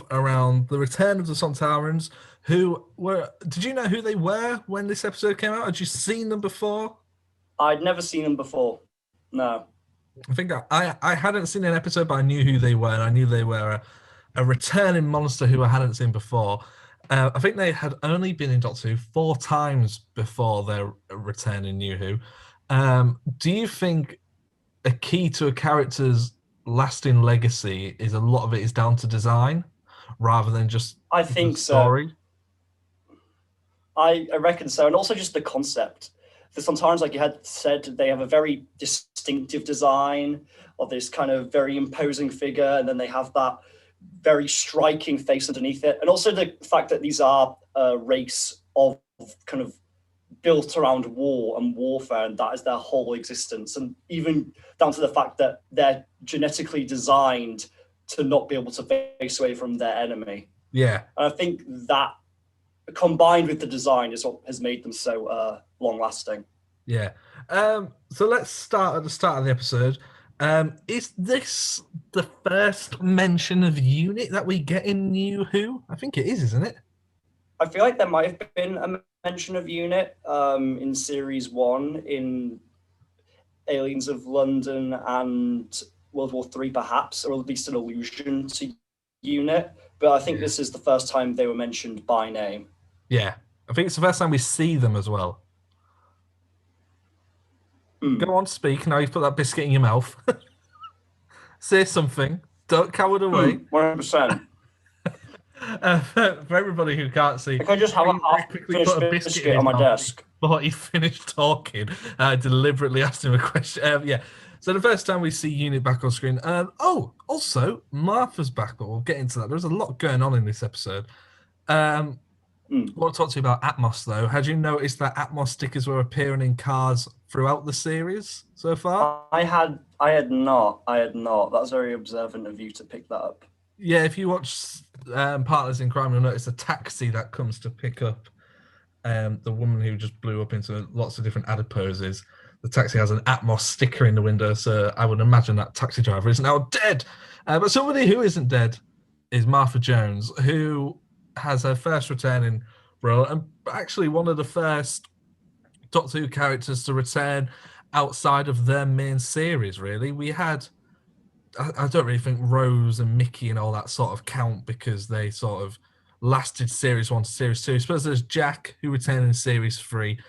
around the return of the Sontarans, who were... Did you know who they were when this episode came out? Had you seen them before? I'd never seen them before. No. I think I hadn't seen an episode, but I knew who they were, and I knew they were a returning monster who I hadn't seen before. I think they had only been in Doctor Who 4 times before their return in New Who. Do you think a key to a character's lasting legacy is a lot of it is down to design rather than just I think story? So. I reckon so, and also just the concept. The Sontarans, like you had said, they have a very distinctive design of this kind of very imposing figure, and then they have that very striking face underneath it. And also the fact that these are a race of kind of built around war and warfare, and that is their whole existence. And even down to the fact that they're genetically designed to not be able to face away from their enemy. Yeah. And I think that combined with the design is what has made them so long lasting. Yeah. So let's start at the start of the episode. Is this the first mention of UNIT that we get in New Who? I think it is, isn't it? I feel like there might have been a mention of UNIT in Series 1 in Aliens of London and World War III, perhaps, or at least an allusion to UNIT. But I think this is the first time they were mentioned by name. Yeah. I think it's the first time we see them as well. Go on, speak. Now you've put that biscuit in your mouth. Say something. Don't cower away. 100%. For everybody who can't see, I can just have a half-finished biscuit on my desk. Before he finished talking, I deliberately asked him a question. Yeah. So the first time we see UNIT back on screen. Also, Martha's back, but we'll get into that. There's a lot going on in this episode. I want to talk to you about Atmos, though. Had you noticed that Atmos stickers were appearing in cars throughout the series so far? I had not. That's very observant of you to pick that up. Yeah, if you watch Partners in Crime, you'll notice a taxi that comes to pick up the woman who just blew up into lots of different adiposes. The taxi has an Atmos sticker in the window, so I would imagine that taxi driver is now dead. But somebody who isn't dead is Martha Jones, who has her first returning role, and actually one of the first Doctor Who characters to return outside of their main series, really. We had, I don't really think Rose and Mickey and all that sort of count because they sort of lasted Series 1 to Series 2. I suppose there's Jack, who returned in Series 3,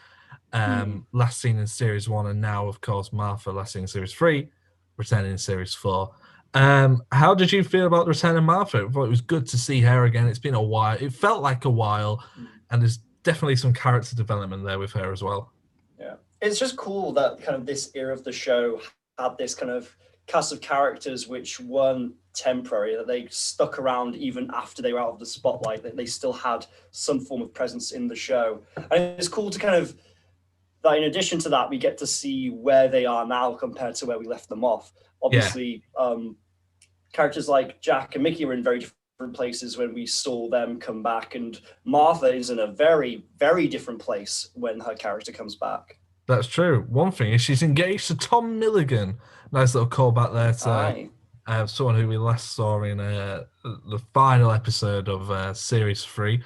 last seen in Series 1, and now, of course, Martha, last seen in Series 3, returning in Series 4. How did you feel about the return of Martha? I thought it was good to see her again. It's been a while. It felt like a while, and there's definitely some character development there with her as well. Yeah, it's just cool that kind of this era of the show had this kind of cast of characters which weren't temporary, that they stuck around even after they were out of the spotlight, that they still had some form of presence in the show. And it's cool to kind of, that in addition to that, we get to see where they are now compared to where we left them off. Obviously, characters like Jack and Mickey were in very different places when we saw them come back, and Martha is in a very, very different place when her character comes back. That's true. One thing is she's engaged to Tom Milligan. Nice little callback there to someone who we last saw in the final episode of Series 3.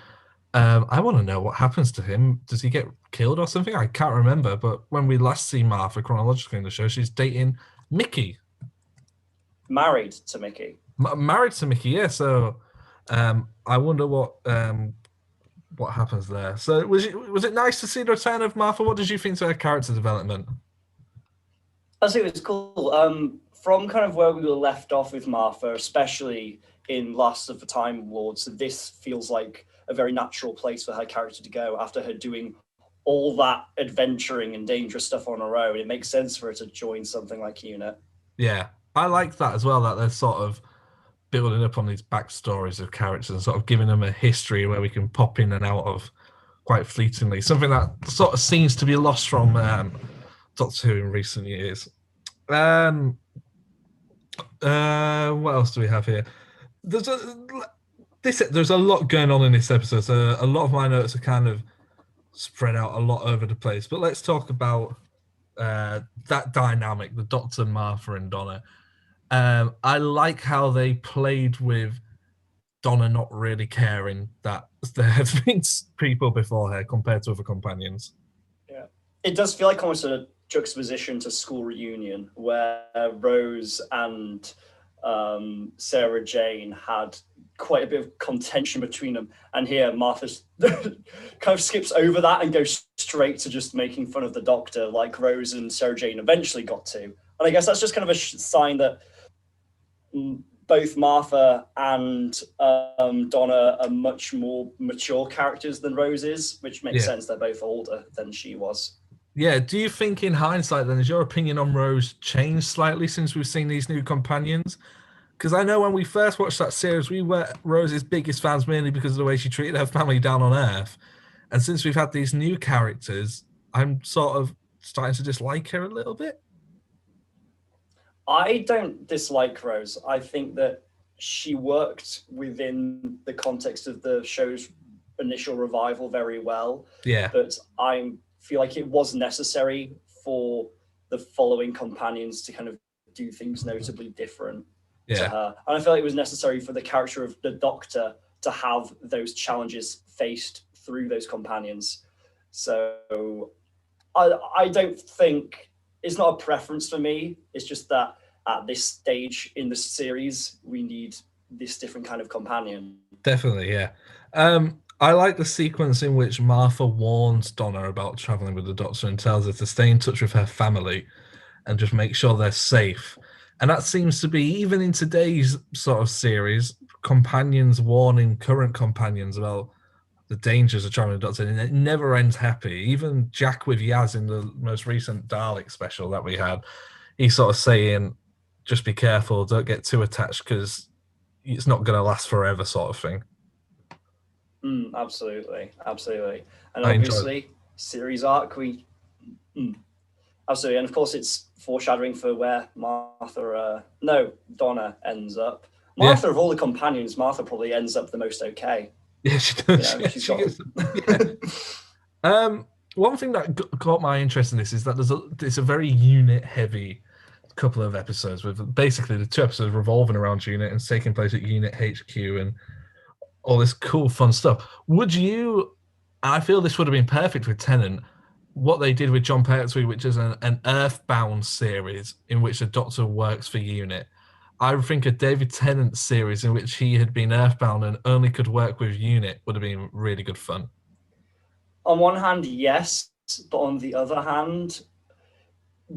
I want to know what happens to him. Does he get killed or something? I can't remember, but when we last see Martha chronologically in the show, she's dating Mickey. Married to Mickey. Married to Mickey, yeah. So I wonder what happens there. So was it nice to see the return of Martha? What did you think to her character development? I think it was cool. from kind of where we were left off with Martha, especially in Last of the Time Lords, this feels like a very natural place for her character to go after her doing all that adventuring and dangerous stuff on her own. It makes sense for her to join something like UNIT. Yeah, I like that as well, that they're sort of building up on these backstories of characters and sort of giving them a history where we can pop in and out of quite fleetingly. Something that sort of seems to be lost from Doctor Who in recent years. What else do we have here? There's a lot going on in this episode. So a lot of my notes are kind of spread out a lot over the place. But let's talk about that dynamic, the Doctor, Martha, and Donna. I like how they played with Donna not really caring that there have been people before her compared to other companions. Yeah, it does feel like almost a juxtaposition to School Reunion, where Rose and Sarah Jane had quite a bit of contention between them, and here Martha kind of skips over that and goes straight to just making fun of the Doctor, like Rose and Sarah Jane eventually got to. And I guess that's just kind of a sign that both Martha and Donna are much more mature characters than Rose is, which makes sense. They're both older than she was. Yeah, do you think in hindsight then, has your opinion on Rose changed slightly since we've seen these new companions? Because I know when we first watched that series, we were Rose's biggest fans mainly because of the way she treated her family down on Earth. And since we've had these new characters, I'm sort of starting to dislike her a little bit. I don't dislike Rose. I think that she worked within the context of the show's initial revival very well. Yeah. But I feel like it was necessary for the following companions to kind of do things notably different to her. And I feel like it was necessary for the character of the Doctor to have those challenges faced through those companions. So I don't think, it's not a preference for me. It's just that at this stage in the series, we need this different kind of companion. Definitely, yeah. I like the sequence in which Martha warns Donna about traveling with the Doctor and tells her to stay in touch with her family and just make sure they're safe. And that seems to be, even in today's sort of series, companions warning current companions about the dangers of traveling with the Doctor, and it never ends happy. Even Jack with Yaz in the most recent Dalek special that we had, he's sort of saying, just be careful, don't get too attached because it's not going to last forever, sort of thing. Absolutely. And obviously, series arc, absolutely. And of course, it's foreshadowing for where Donna ends up. Martha, of all the companions, Martha probably ends up the most okay. Yeah, she does. One thing that caught my interest in this is that it's a very unit-heavy couple of episodes, with basically the two episodes revolving around UNIT and taking place at UNIT HQ and all this cool, fun stuff. I feel this would have been perfect with Tennant, what they did with John Pertwee, which is an Earthbound series in which the Doctor works for UNIT. I think a David Tennant series in which he had been Earthbound and only could work with UNIT would have been really good fun. On one hand, yes, but on the other hand,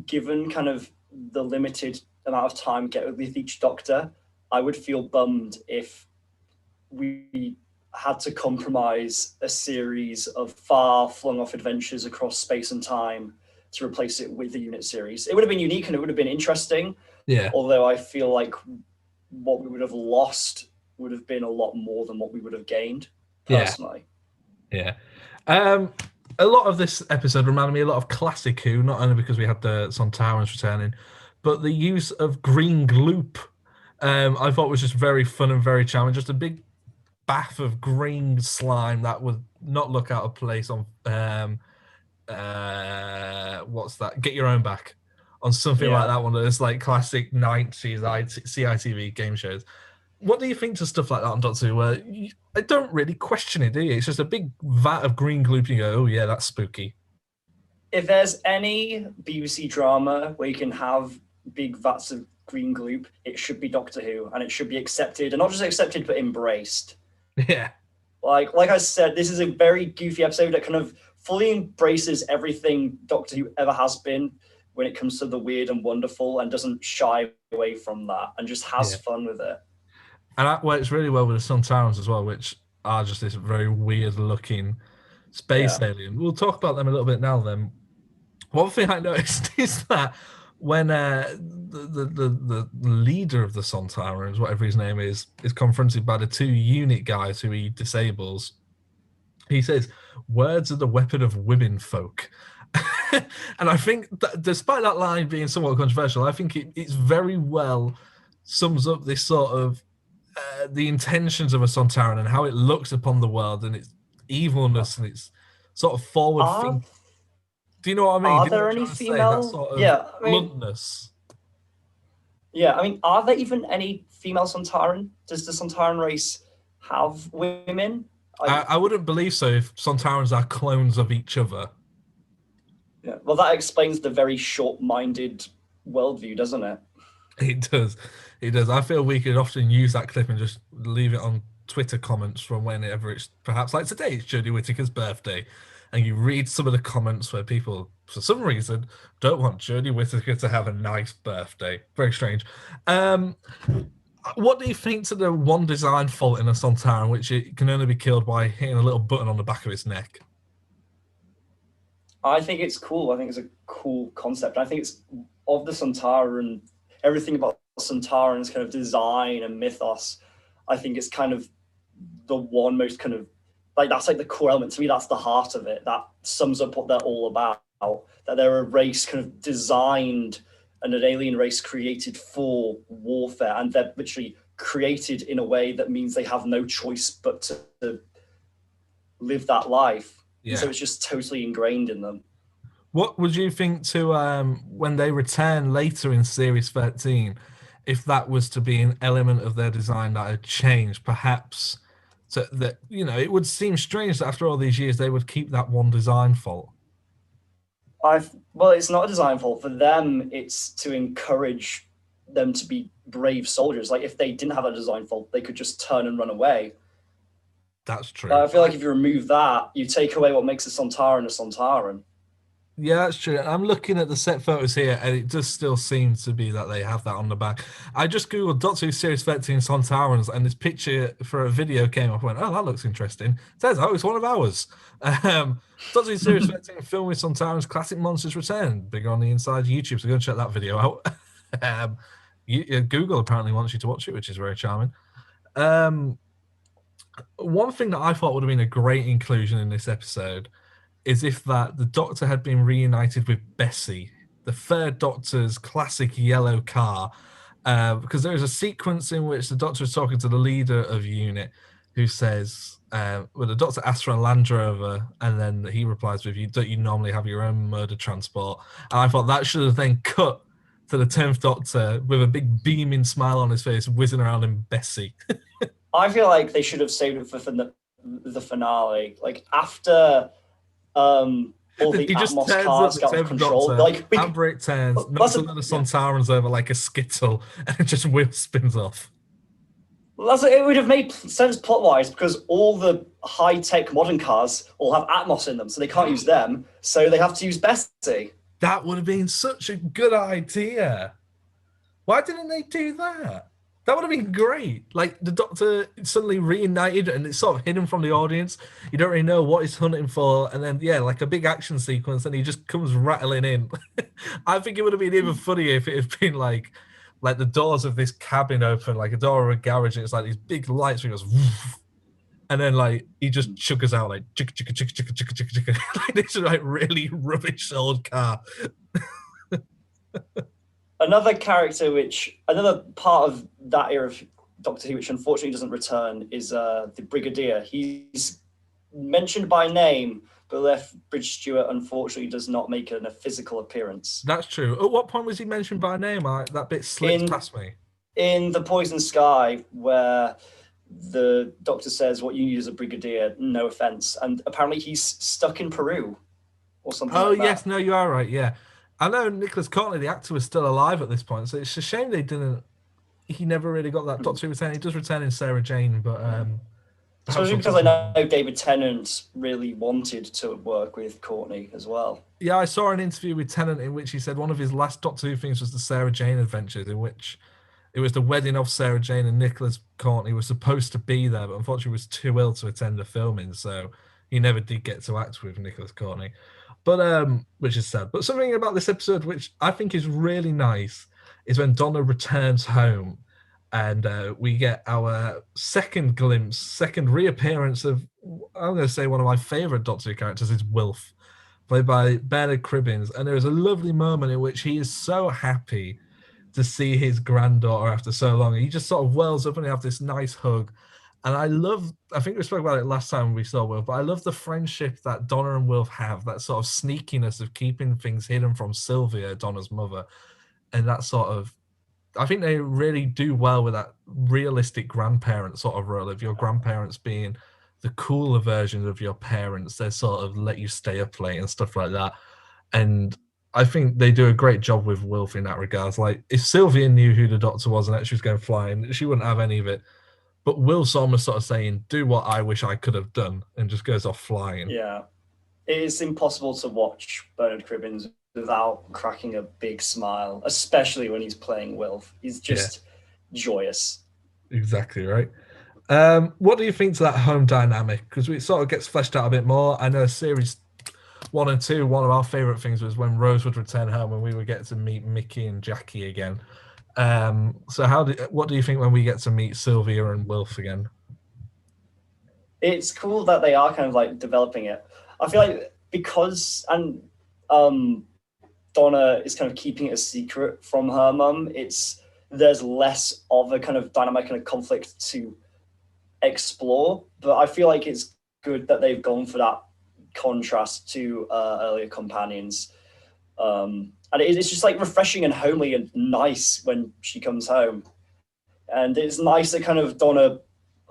given kind of the limited amount of time get with each Doctor, I would feel bummed if we had to compromise a series of far flung off adventures across space and time to replace it with the UNIT series. It would have been unique and it would have been interesting. Yeah. Although I feel like what we would have lost would have been a lot more than what we would have gained, personally. Yeah. A lot of this episode reminded me a lot of classic Who, not only because we had the Sontarans returning, but the use of green gloop I thought was just very fun and very charming. Just a big bath of green slime that would not look out of place on what's that? Get Your Own Back, on something like that, one of those like classic 90s CITV game shows. What do you think to stuff like that on Doctor Who, where I don't really question it, do you? It's just a big vat of green gloop and you go, oh yeah, that's spooky. If there's any BBC drama where you can have big vats of green gloop, it should be Doctor Who, and it should be accepted, and not just accepted, but embraced. Yeah. Like I said, this is a very goofy episode that kind of fully embraces everything Doctor Who ever has been. when it comes to the weird and wonderful, and doesn't shy away from that and just has fun with it. And that works really well with the Sontarans as well, which are just this very weird looking space alien. We'll talk about them a little bit now then. One thing I noticed is that when the leader of the Sontarans, whatever his name is confronted by the two unit guys who he disables, he says, "Words are the weapon of women folk." And I think that despite that line being somewhat controversial, I think it's very well sums up this sort of the intentions of a Sontaran and how it looks upon the world and its evilness and its sort of forward thinking. Do you know what I mean? Are there any female? Sort of bluntness. Yeah, I mean, are there even any female Sontaran? Does the Sontaran race have women? I wouldn't believe so if Sontarans are clones of each other. Yeah, well, that explains the very short-minded worldview, doesn't it? It does. It does. I feel we could often use that clip and just leave it on Twitter comments from whenever it's perhaps like today, it's Jodie Whittaker's birthday. And you read some of the comments where people, for some reason, don't want Jodie Whittaker to have a nice birthday. Very strange. What do you think to the one design fault in a Sontaran, which it can only be killed by hitting a little button on the back of its neck? I think it's cool. I think it's a cool concept. I think it's of the Sontaran, everything about Sontaran's kind of design and mythos. I think it's kind of the one most kind of like that's like the core element to me. That's the heart of it. That sums up what they're all about. That they're a race kind of designed and an alien race created for warfare, and they're literally created in a way that means they have no choice but to live that life. Yeah. So it's just totally ingrained in them. What would you think to when they return later in Series 13, if that was to be an element of their design that had changed, perhaps so that, you know, it would seem strange that after all these years they would keep that one design fault. Well, it's not a design fault. For them, it's to encourage them to be brave soldiers. Like if they didn't have a design fault, they could just turn and run away. That's true. I feel like if you remove that, you take away what makes a Sontaran a Sontaran. Yeah, that's true. I'm looking at the set photos here, and it does still seem to be that they have that on the back. I just googled Doctor Who Series 13 Sontarans, and this picture for a video came up. I went, oh, that looks interesting. It says, oh, it's one of ours. Doctor Who Series 13 film with Sontarans, classic monsters return. Bigger on the inside YouTube, so go and check that video out. Google apparently wants you to watch it, which is very charming. One thing that I thought would have been a great inclusion in this episode is if that the Doctor had been reunited with Bessie, the third Doctor's classic yellow car, because there is a sequence in which the Doctor is talking to the leader of UNIT, who says, well, the Doctor asks for a Land Rover, and then he replies with, don't you normally have your own murder transport? And I thought that should have then cut to the 10th Doctor with a big beaming smile on his face, whizzing around in Bessie. I feel like they should have saved it for the finale. Like after all the Atmos cars got out of control, handbrake turns, knocks another Sontarans over like a skittle, and it just wheel spins off. Well, it would have made sense plot-wise because all the high-tech modern cars all have Atmos in them, so they can't use them. So they have to use Bessie. That would have been such a good idea. Why didn't they do that? That would have been great. Like the Doctor suddenly reunited and it's sort of hidden from the audience. You don't really know what he's hunting for. And then, yeah, like a big action sequence and he just comes rattling in. I think it would have been even funnier if it had been like the doors of this cabin open, like a door of a garage, and it's like these big lights where he goes, woof, and then like he just chuggers out like chicka chicka chicka chicka chicka chicka chicka. Like this like really rubbish old car. Another part of that era of Doctor Who, which unfortunately doesn't return, is the Brigadier. He's mentioned by name, but Left Bridge Stewart unfortunately does not make a physical appearance. That's true. At what point was he mentioned by name? That bit slipped past me. In The Poison Sky, where the Doctor says, what you need is a Brigadier, no offense. And apparently he's stuck in Peru or something like that. Oh, yes. No, you are right. Yeah. I know Nicholas Courtney, the actor, was still alive at this point, so it's a shame he never really got that Doctor Who return. He does return in Sarah Jane, but Especially because I know David Tennant really wanted to work with Courtney as well. Yeah, I saw an interview with Tennant in which he said one of his last Doctor Who things was the Sarah Jane Adventures, in which it was the wedding of Sarah Jane and Nicholas Courtney was supposed to be there, but unfortunately was too ill to attend the filming, so he never did get to act with Nicholas Courtney. But which is sad. But something about this episode which I think is really nice is when Donna returns home. And we get our second reappearance of, I'm going to say one of my favourite Doctor Who characters is Wilf, played by Bernard Cribbins. And there is a lovely moment in which he is so happy to see his granddaughter after so long. He just sort of wells up and they have this nice hug. And I think we spoke about it last time we saw Wilf, but I love the friendship that Donna and Wilf have, that sort of sneakiness of keeping things hidden from Sylvia, Donna's mother, and that sort of, I think they really do well with that realistic grandparent sort of role of your grandparents being the cooler version of your parents. They sort of let you stay up late and stuff like that. And I think they do a great job with Wilf in that regard. Like, if Sylvia knew who the Doctor was and that she was going flying, she wouldn't have any of it. But Wilf's almost sort of saying, do what I wish I could have done, and just goes off flying. Yeah. It is impossible to watch Bernard Cribbins without cracking a big smile, especially when he's playing Wilf. He's just joyous. Exactly right. What do you think to that home dynamic? Because it sort of gets fleshed out a bit more. I know series 1 and 2, one of our favourite things was when Rose would return home and we would get to meet Mickey and Jackie again. So what do you think when we get to meet Sylvia and Wilf again? It's cool that they are kind of like developing it. I feel like because Donna is kind of keeping it a secret from her mum, there's less of a kind of dynamic and a conflict to explore. But I feel like it's good that they've gone for that contrast to earlier companions. And it's just like refreshing and homely and nice when she comes home. And it's nice that kind of Donna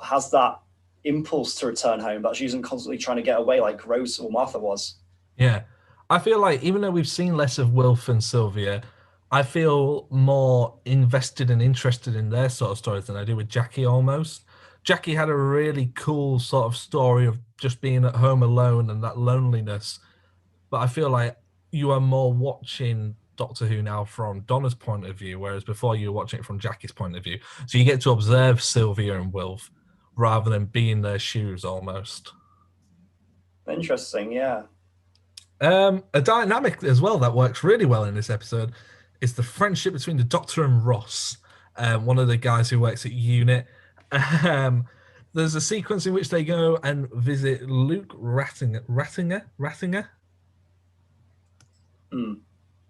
has that impulse to return home, but she isn't constantly trying to get away like Rose or Martha was. Yeah. I feel like even though we've seen less of Wilf and Sylvia, I feel more invested and interested in their sort of stories than I do with Jackie almost. Jackie had a really cool sort of story of just being at home alone and that loneliness. But I feel like you are more watching Doctor Who now from Donna's point of view, whereas before you were watching it from Jackie's point of view. So you get to observe Sylvia and Wilf rather than be in their shoes almost. Interesting, yeah. A dynamic as well that works really well in this episode is the friendship between the Doctor and Ross, one of the guys who works at UNIT. There's a sequence in which they go and visit Luke Rattinger.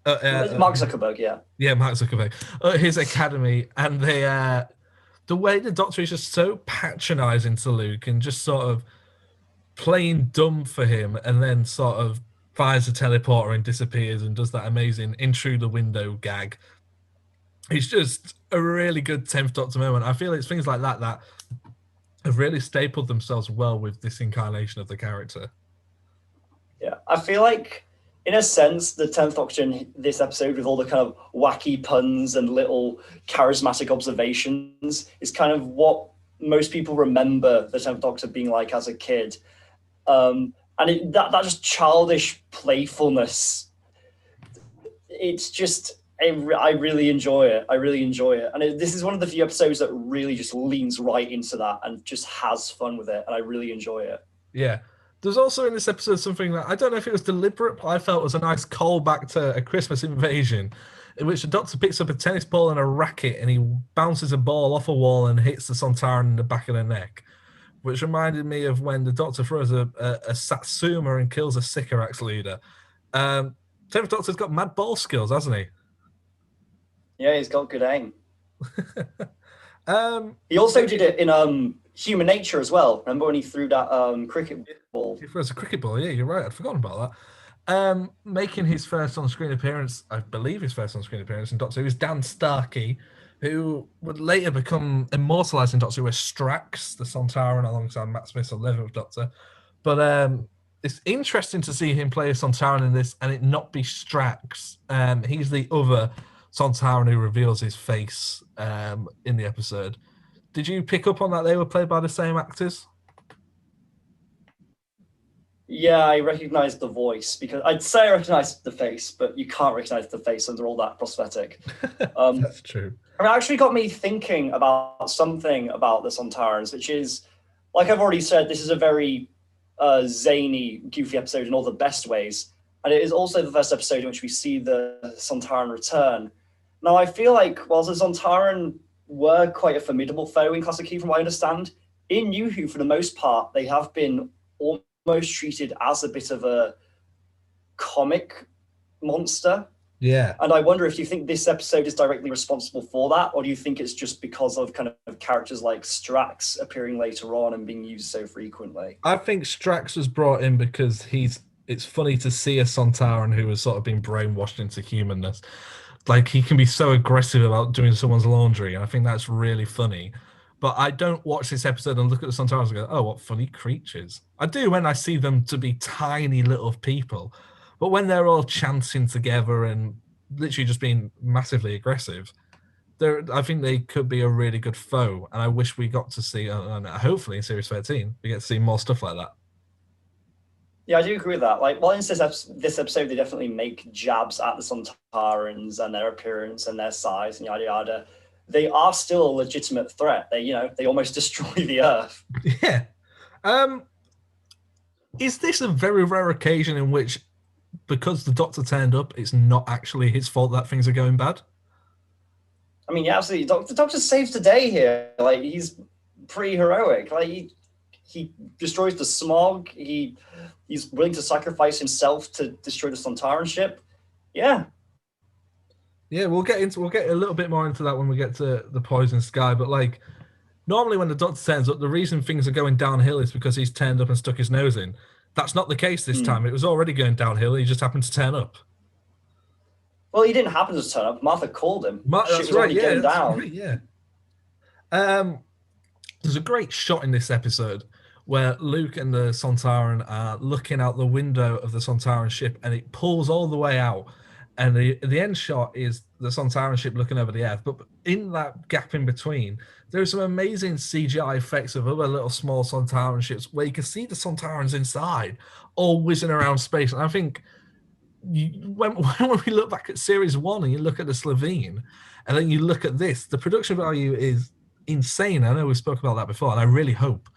Mark Zuckerberg, yeah. Yeah, Mark Zuckerberg. His academy, and the way the Doctor is just so patronising to Luke and just sort of playing dumb for him, and then sort of fires a teleporter and disappears and does that amazing in through the window gag. It's just a really good 10th Doctor moment. I feel it's things like that that have really stapled themselves well with this incarnation of the character. Yeah, I feel like, in a sense, the 10th Doctor in this episode, with all the kind of wacky puns and little charismatic observations, is kind of what most people remember the 10th Doctor being like as a kid. And that just childish playfulness, it's just, I really enjoy it. I really enjoy it. And this is one of the few episodes that really just leans right into that and just has fun with it. And I really enjoy it. Yeah. There's also in this episode something that I don't know if it was deliberate, but I felt was a nice callback to A Christmas Invasion, in which the Doctor picks up a tennis ball and a racket and he bounces a ball off a wall and hits the Sontaran in the back of the neck, which reminded me of when the Doctor throws a Satsuma and kills a Sycorax leader. 10th Doctor's got mad ball skills, hasn't he? Yeah, he's got good aim. He also did it in Human Nature as well. Remember when he threw that cricket ball? He throws a cricket ball, yeah, you're right. I'd forgotten about that. Making his first on-screen appearance, I believe his first on-screen appearance in Doctor Who is Dan Starkey, who would later become immortalised in Doctor Who as Strax, the Sontaran, alongside Matt Smith's 11th Doctor. But it's interesting to see him play a Sontaran in this and it not be Strax. He's the other Sontaran who reveals his face in the episode. Did you pick up on that they were played by the same actors? Yeah, I recognise the voice because I'd say I recognise the face, but you can't recognise the face under all that prosthetic. That's true. I mean, it actually got me thinking about something about the Sontarans, which is, like I've already said, this is a very zany, goofy episode in all the best ways. And it is also the first episode in which we see the Sontaran return. Now, I feel like whilst the Sontaran were quite a formidable foe in Classic Who, from what I understand, in New Who, for the most part, they have been almost treated as a bit of a comic monster. Yeah. And I wonder if you think this episode is directly responsible for that, or do you think it's just because of kind of characters like Strax appearing later on and being used so frequently? I think Strax was brought in because it's funny to see a Sontaran who has sort of been brainwashed into humanness. Like, he can be so aggressive about doing someone's laundry, and I think that's really funny. But I don't watch this episode and look at the Sontarans and go, oh, what funny creatures. I do when I see them to be tiny little people. But when they're all chanting together and literally just being massively aggressive, I think they could be a really good foe. And I wish we got to see, and hopefully in Series 13, we get to see more stuff like that. Yeah, I do agree with that. Like, well, in this episode, they definitely make jabs at the Sontarans and their appearance and their size and yada yada. They are still a legitimate threat. They almost destroy the Earth. Yeah. Is this a very rare occasion in which, because the Doctor turned up, it's not actually his fault that things are going bad? I mean, yeah, absolutely. The Doctor saves the day here. Like, he's pretty heroic. Like, he destroys the smog. He's willing to sacrifice himself to destroy the Sontaran ship. Yeah. Yeah, we'll get a little bit more into that when we get to the Poison Sky. But like, normally when the Doctor turns up, the reason things are going downhill is because he's turned up and stuck his nose in. That's not the case this time. It was already going downhill. He just happened to turn up. Well, he didn't happen to turn up. Martha called him. That's right. Yeah, going down. Right, yeah. There's a great shot in this episode where Luke and the Sontaran are looking out the window of the Sontaran ship, and it pulls all the way out. And the end shot is the Sontaran ship looking over the Earth. But in that gap in between, there are some amazing CGI effects of other little small Sontaran ships where you can see the Sontarans inside, all whizzing around space. And I think when we look back at Series 1 and you look at the Slovene, and then you look at this, the production value is insane. I know we spoke about that before, and I really hope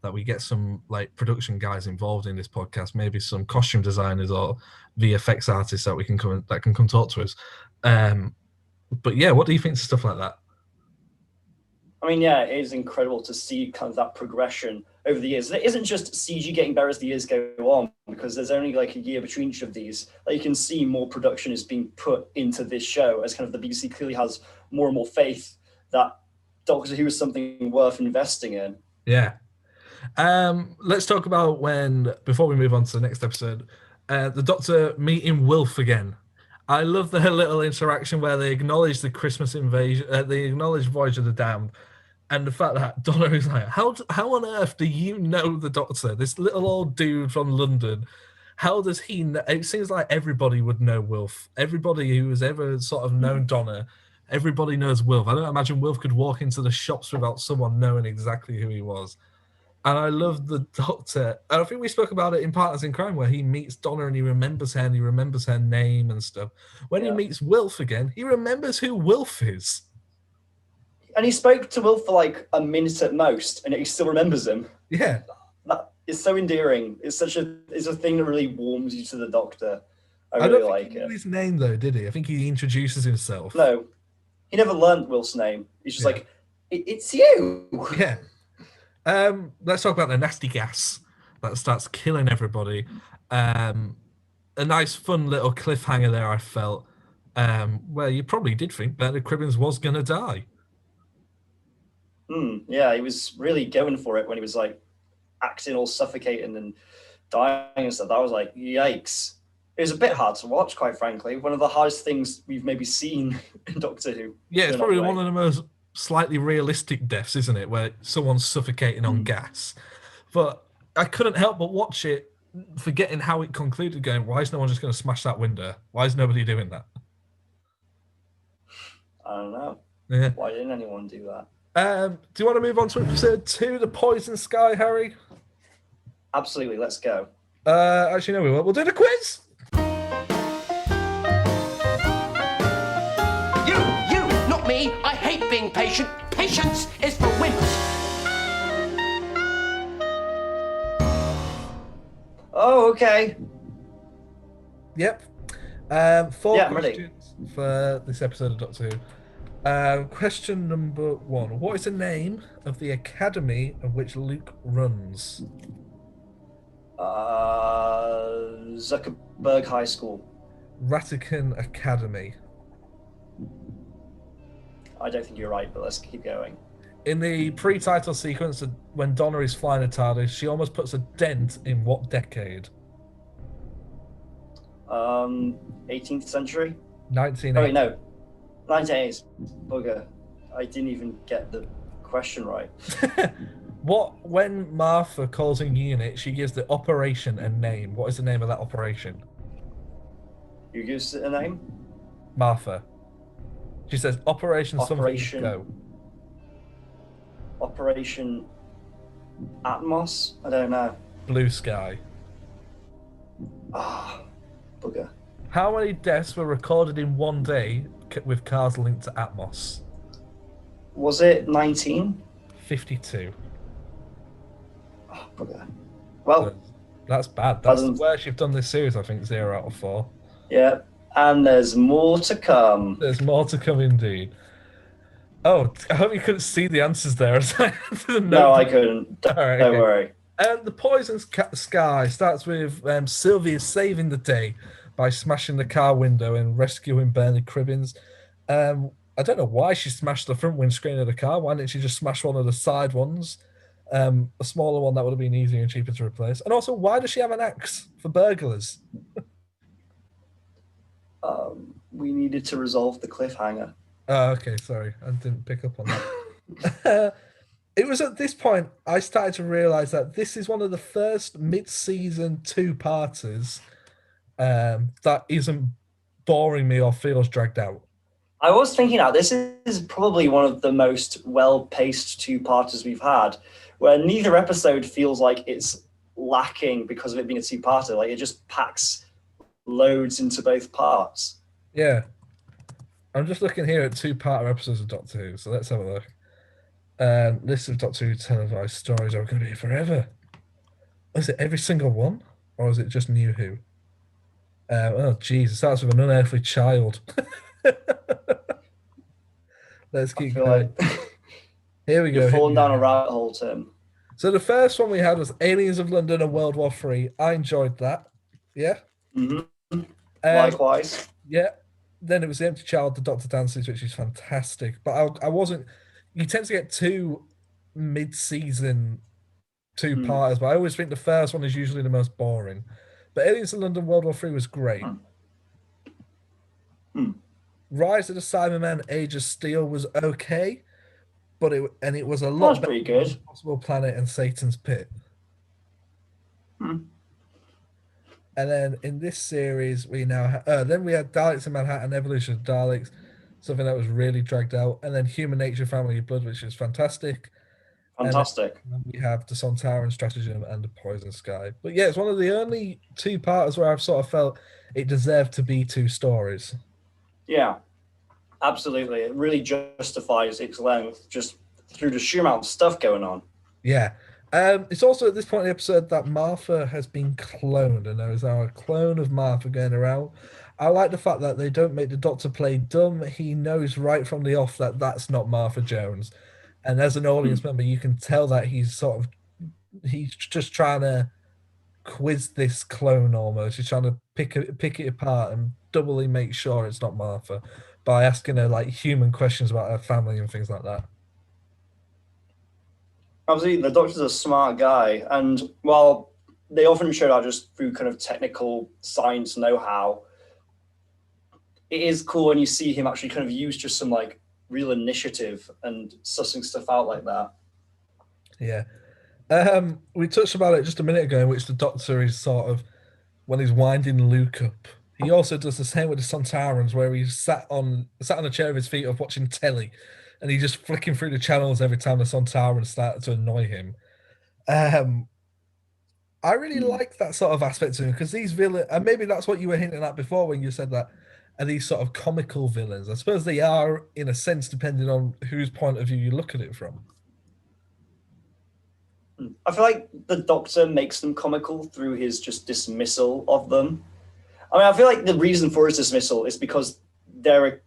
that we get some like production guys involved in this podcast, maybe some costume designers or VFX artists that can come talk to us. But yeah, what do you think of stuff like that? I mean, yeah, it is incredible to see kind of that progression over the years. It isn't just CG getting better as the years go on, because there's only like a year between each of these. Like, you can see more production is being put into this show as kind of the BBC clearly has more and more faith that Doctor Who is something worth investing in. Yeah. Let's talk about before we move on to the next episode, the Doctor meeting Wilf again. I love their little interaction where they acknowledge the Christmas invasion, they acknowledge Voyage of the Damned, and the fact that Donna is like, how on earth do you know the Doctor? This little old dude from London. How does he know? It seems like everybody would know Wilf. Everybody who has ever sort of known Donna, everybody knows Wilf. I don't imagine Wilf could walk into the shops without someone knowing exactly who he was. And I love the Doctor. And I think we spoke about it in Partners in Crime, where he meets Donna and he remembers her and he remembers her name and stuff. When he meets Wilf again, he remembers who Wilf is. And he spoke to Wilf for like a minute at most, and he still remembers him. Yeah. That is so endearing. It's a thing that really warms you to the Doctor. I really like it. He knew his name though, did he? I think he introduces himself. No, he never learned Wilf's name. He's just like, it's you. Yeah. Let's talk about the nasty gas that starts killing everybody. A nice, fun little cliffhanger there, I felt, where you probably did think Bernard Cribbins was going to die. Yeah, he was really going for it when he was like acting all suffocating and dying and stuff. I was like, yikes. It was a bit hard to watch, quite frankly. One of the hardest things we've maybe seen in Doctor Who. Yeah, it's probably one of the most slightly realistic deaths, isn't it, where someone's suffocating on gas. But I couldn't help but watch it, forgetting how it concluded, going, why is no one just going to smash that window? Why is nobody doing that? I don't know. Yeah. Why didn't anyone do that? Do you want to move on to episode 2, The Poison Sky, Harry? Absolutely, let's go. Actually, no, we won't. We'll do the quiz. You, not me. I hate being patient. Patience is for wimps. Oh, okay. Yep. Four questions for this episode of Doctor Who. Question number 1. What is the name of the academy of which Luke runs? Zuckerberg High School. Ratican Academy. I don't think you're right, but let's keep going. In the pre-title sequence, when Donna is flying a TARDIS, she almost puts a dent in what decade? 18th century? 1980. Oh, wait, no. 1980s. Bugger. I didn't even get the question right. When Martha calls in unit, she gives the operation a name. What is the name of that operation? Who gives it a name? Martha. She says, Operation something go. Operation Atmos? I don't know. Blue Sky. Bugger. How many deaths were recorded in one day with cars linked to Atmos? Was it 19? 52. Oh, bugger. Well, that's bad. That's the worst you've done this series, I think. 0 out of 4. Yeah, and there's more to come. There's more to come indeed. Oh, I hope you couldn't see the answers there. No, I couldn't. Don't worry. The Poison Sky starts with Sylvia saving the day by smashing the car window and rescuing Bernard Cribbins. I don't know why she smashed the front windscreen of the car. Why didn't she just smash one of the side ones? A smaller one that would have been easier and cheaper to replace. And also, why does she have an axe for burglars? We needed to resolve the cliffhanger. Oh, okay, sorry. I didn't pick up on that. It was at this point I started to realise that this is one of the first mid-season two-parters that isn't boring me or feels dragged out. I was thinking that this is probably one of the most well-paced two-parters we've had, where neither episode feels like it's lacking because of it being a two-parter. Like, it just packs loads into both parts. Yeah. I'm just looking here at two-parter episodes of Doctor Who, so let's have a look. List of Doctor Who televised stories are going to be forever. Is it every single one? Or is it just New Who? Oh, jeez, it starts with an unearthly child. Let's keep going. Here we go. You're falling down a rabbit hole, Tim. So the first one we had was Aliens of London and World War III. I enjoyed that. Yeah? Mm-hmm. Likewise. Yeah. Then it was The Empty Child, The Doctor Dances, which is fantastic. But I wasn't... You tend to get two mid-season two-parters, but I always think the first one is usually the most boring. But Aliens of London World War III was great. Rise of the Cybermen, Age of Steel was okay, but it was a lot better pretty good. than Impossible Planet and Satan's Pit. And then in this series, we now then we had Daleks in Manhattan, Evolution of Daleks, something that was really dragged out, and then Human Nature, Family of Blood, which is fantastic. Fantastic. And we have the Sontaran Stratagem and the Poison Sky. But yeah, it's one of the only two-parters where I've sort of felt it deserved to be two stories. Yeah, absolutely. It really justifies its length just through the sheer amount of stuff going on. Yeah. It's also at this point in the episode that Martha has been cloned, and there is now a clone of Martha going around. I like the fact that they don't make the Doctor play dumb. He knows right from the off that that's not Martha Jones. And as an audience member, you can tell that he's just trying to quiz this clone almost. He's trying to pick it apart and doubly make sure it's not Martha by asking her like human questions about her family and things like that. Obviously, the Doctor's a smart guy, and while they often show that just through kind of technical science know-how, it is cool when you see him actually kind of use just some like real initiative and sussing stuff out like that. Yeah. We touched about it just a minute ago, in which the Doctor is sort of, when he's winding Luke up, he also does the same with the Sontarans, where he's sat on a chair with his feet up watching telly, and he's just flicking through the channels every time the Sontarans start to annoy him. I I really like that sort of aspect to him because these villains, and maybe that's what you were hinting at before when you said that, are these sort of comical villains. I suppose they are, in a sense, depending on whose point of view you look at it from. I feel like the Doctor makes them comical through his just dismissal of them. I mean, I feel like the reason for his dismissal is because they're a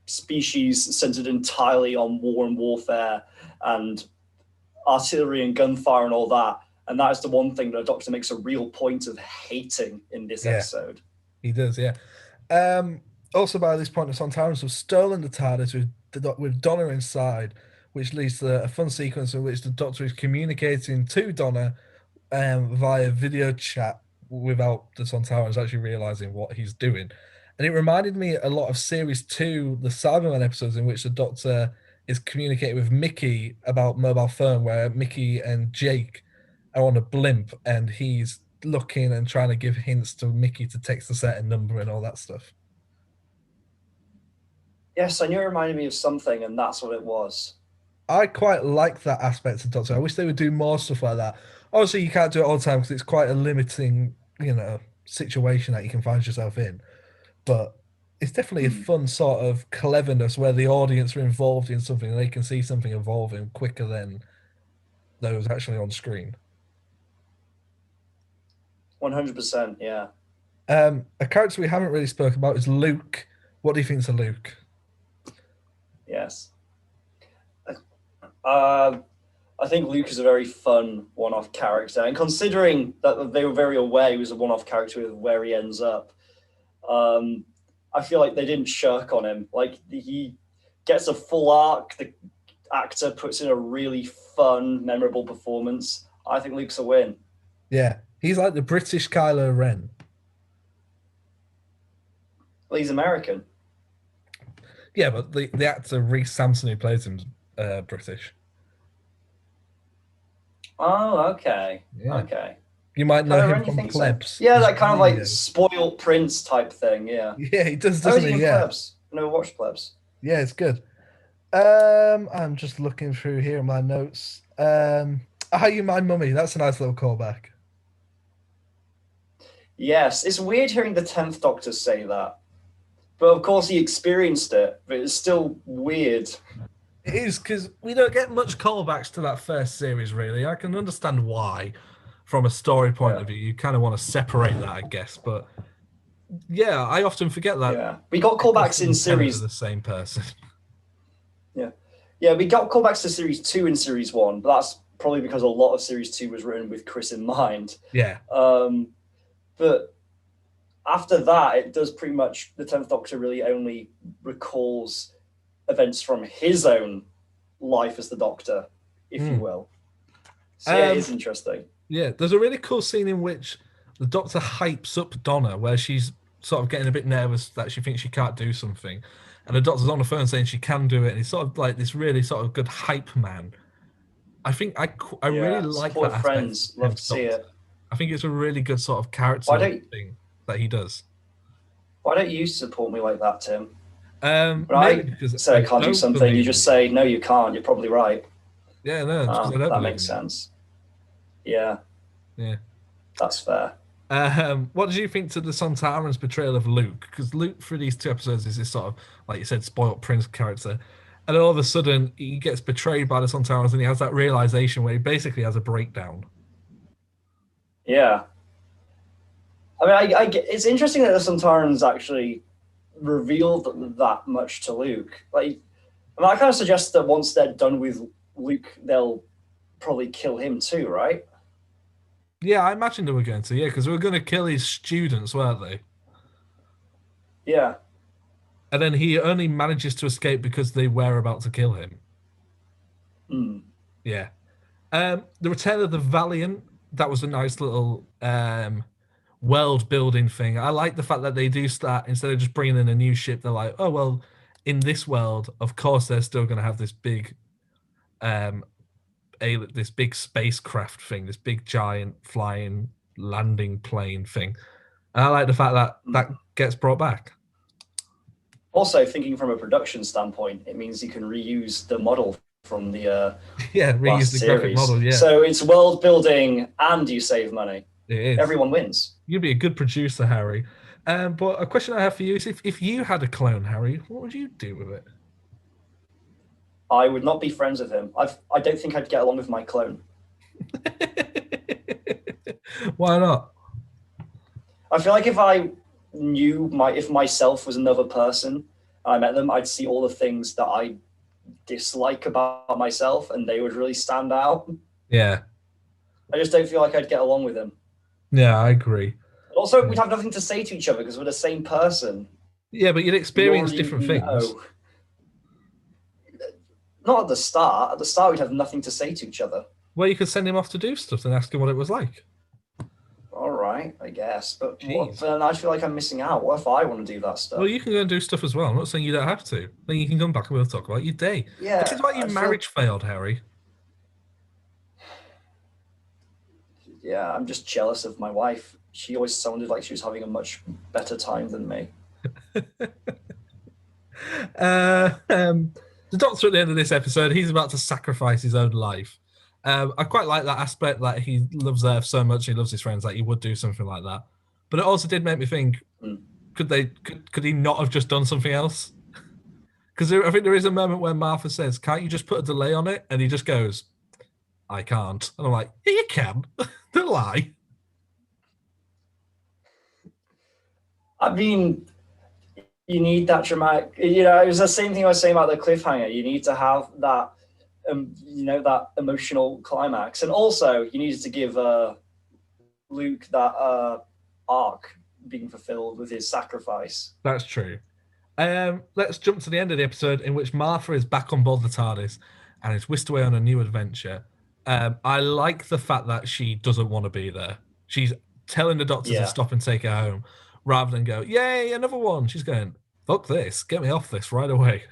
species centered entirely on war and warfare and artillery and gunfire and all that. And that is the one thing that the Doctor makes a real point of hating in this episode. He does, yeah. Also, by this point, the Sontarans have stolen the TARDIS with Donna inside, which leads to a fun sequence in which the Doctor is communicating to Donna via video chat without the Sontarans actually realizing what he's doing. And it reminded me a lot of Series 2, the Cyberman episodes, in which the Doctor is communicating with Mickey about mobile phone, where Mickey and Jake are on a blimp and he's looking and trying to give hints to Mickey to text a certain number and all that stuff. Yes, I knew it reminded me of something, and that's what it was. I quite like that aspect of Doctor. I wish they would do more stuff like that. Obviously, you can't do it all the time because it's quite a limiting, situation that you can find yourself in. But it's definitely a fun sort of cleverness where the audience are involved in something and they can see something evolving quicker than those actually on screen. 100%, yeah. A character we haven't really spoken about is Luke. What do you think of Luke? Yes. I think Luke is a very fun one-off character, and considering that they were very aware he was a one-off character with where he ends up, I feel like they didn't shirk on him. Like, he gets a full arc, the actor puts in a really fun, memorable performance. I think Luke's a win. Yeah, he's like the British Kylo Ren. Well, he's American. Yeah, but the actor Rhys Sampson who plays him is British. Oh, okay. Yeah. Okay. You might know him from think Plebs. So? Yeah, that kind of like spoiled prince type thing, yeah. Yeah, he does, doesn't he? Yeah. Plebs. I never watched Plebs. Yeah, it's good. I'm just looking through here in my notes. How You My Mummy? That's a nice little callback. Yes, it's weird hearing the 10th Doctor say that. But of course he experienced it, but it's still weird. It is, because we don't get much callbacks to that first series, really. I can understand why, from a story point of view. You kind of want to separate that, I guess. But yeah, I often forget that. Yeah, we got callbacks in series. The same person. Yeah, we got callbacks to series 2 and series 1, but that's probably because a lot of series 2 was written with Chris in mind. Yeah. But after that, it does pretty much, the 10th Doctor really only recalls events from his own life as the Doctor, if you will. So yeah, it is interesting. Yeah, there's a really cool scene in which the Doctor hypes up Donna, where she's sort of getting a bit nervous that she thinks she can't do something. And the Doctor's on the phone saying she can do it. And he's sort of like this really sort of good hype man. I think I really like that aspect. Friends love to see it. I think it's a really good sort of character thing that he does. Why don't you support me like that, Tim? When I say I can't do something, you just say, no, you can't. You're probably right. Yeah, no, that makes sense. Yeah. Yeah. That's fair. What did you think to the Sontaran's portrayal of Luke? Because Luke, for these 2 episodes, is this sort of, like you said, spoiled prince character. And then all of a sudden, he gets betrayed by the Sontarans and he has that realization where he basically has a breakdown. Yeah. I mean, it's interesting that the Sontarans actually revealed that much to Luke. Like, I mean, that kind of suggests that once they're done with Luke, they'll probably kill him too, right? Yeah, I imagine they were going to, because they were going to kill his students, weren't they? Yeah. And then he only manages to escape because they were about to kill him. Yeah. The Return of the Valiant, that was a nice little world-building thing. I like the fact that they do start, instead of just bringing in a new ship, they're like, oh, well, in this world, of course, they're still going to have this big this big spacecraft thing, this big giant flying landing plane thing. And I like the fact that that gets brought back. Also, thinking from a production standpoint, it means you can reuse the model from the reuse the graphic model. Yeah. So it's world building and you save money. It is. Everyone wins. You'd be a good producer, Harry. But a question I have for you is, if you had a clone, Harry, what would you do with it? I would not be friends with him. I don't think I'd get along with my clone. Why not? I feel like if I knew if myself was another person, I met them, I'd see all the things that I dislike about myself, and they would really stand out. Yeah. I just don't feel like I'd get along with them. Yeah, I agree. Also, we'd have nothing to say to each other because we're the same person. Yeah, but you'd experience different things. Not at the start. At the start, we'd have nothing to say to each other. Well, you could send him off to do stuff and ask him what it was like. All right, I guess. But then I feel like I'm missing out. What if I want to do that stuff? Well, you can go and do stuff as well. I'm not saying you don't have to. Then you can come back and we'll talk about your day. Yeah. This is why your marriage failed, Harry. Yeah, I'm just jealous of my wife. She always sounded like she was having a much better time than me. The Doctor at the end of this episode, he's about to sacrifice his own life. I quite like that aspect that he loves Earth so much, he loves his friends, that he would do something like that. But it also did make me think, could he not have just done something else? Because I think there is a moment where Martha says, "Can't you just put a delay on it?" And he just goes, "I can't." And I'm like, yeah, you can. Don't lie. I mean, you need that dramatic, it was the same thing I was saying about the cliffhanger. You need to have that, that emotional climax. And also, you needed to give Luke that arc being fulfilled with his sacrifice. That's true. Let's jump to the end of the episode in which Martha is back on board the TARDIS and is whisked away on a new adventure. I like the fact that she doesn't want to be there. She's telling the Doctor to stop and take her home, rather than go, yay, another one. She's going, fuck this, get me off this right away.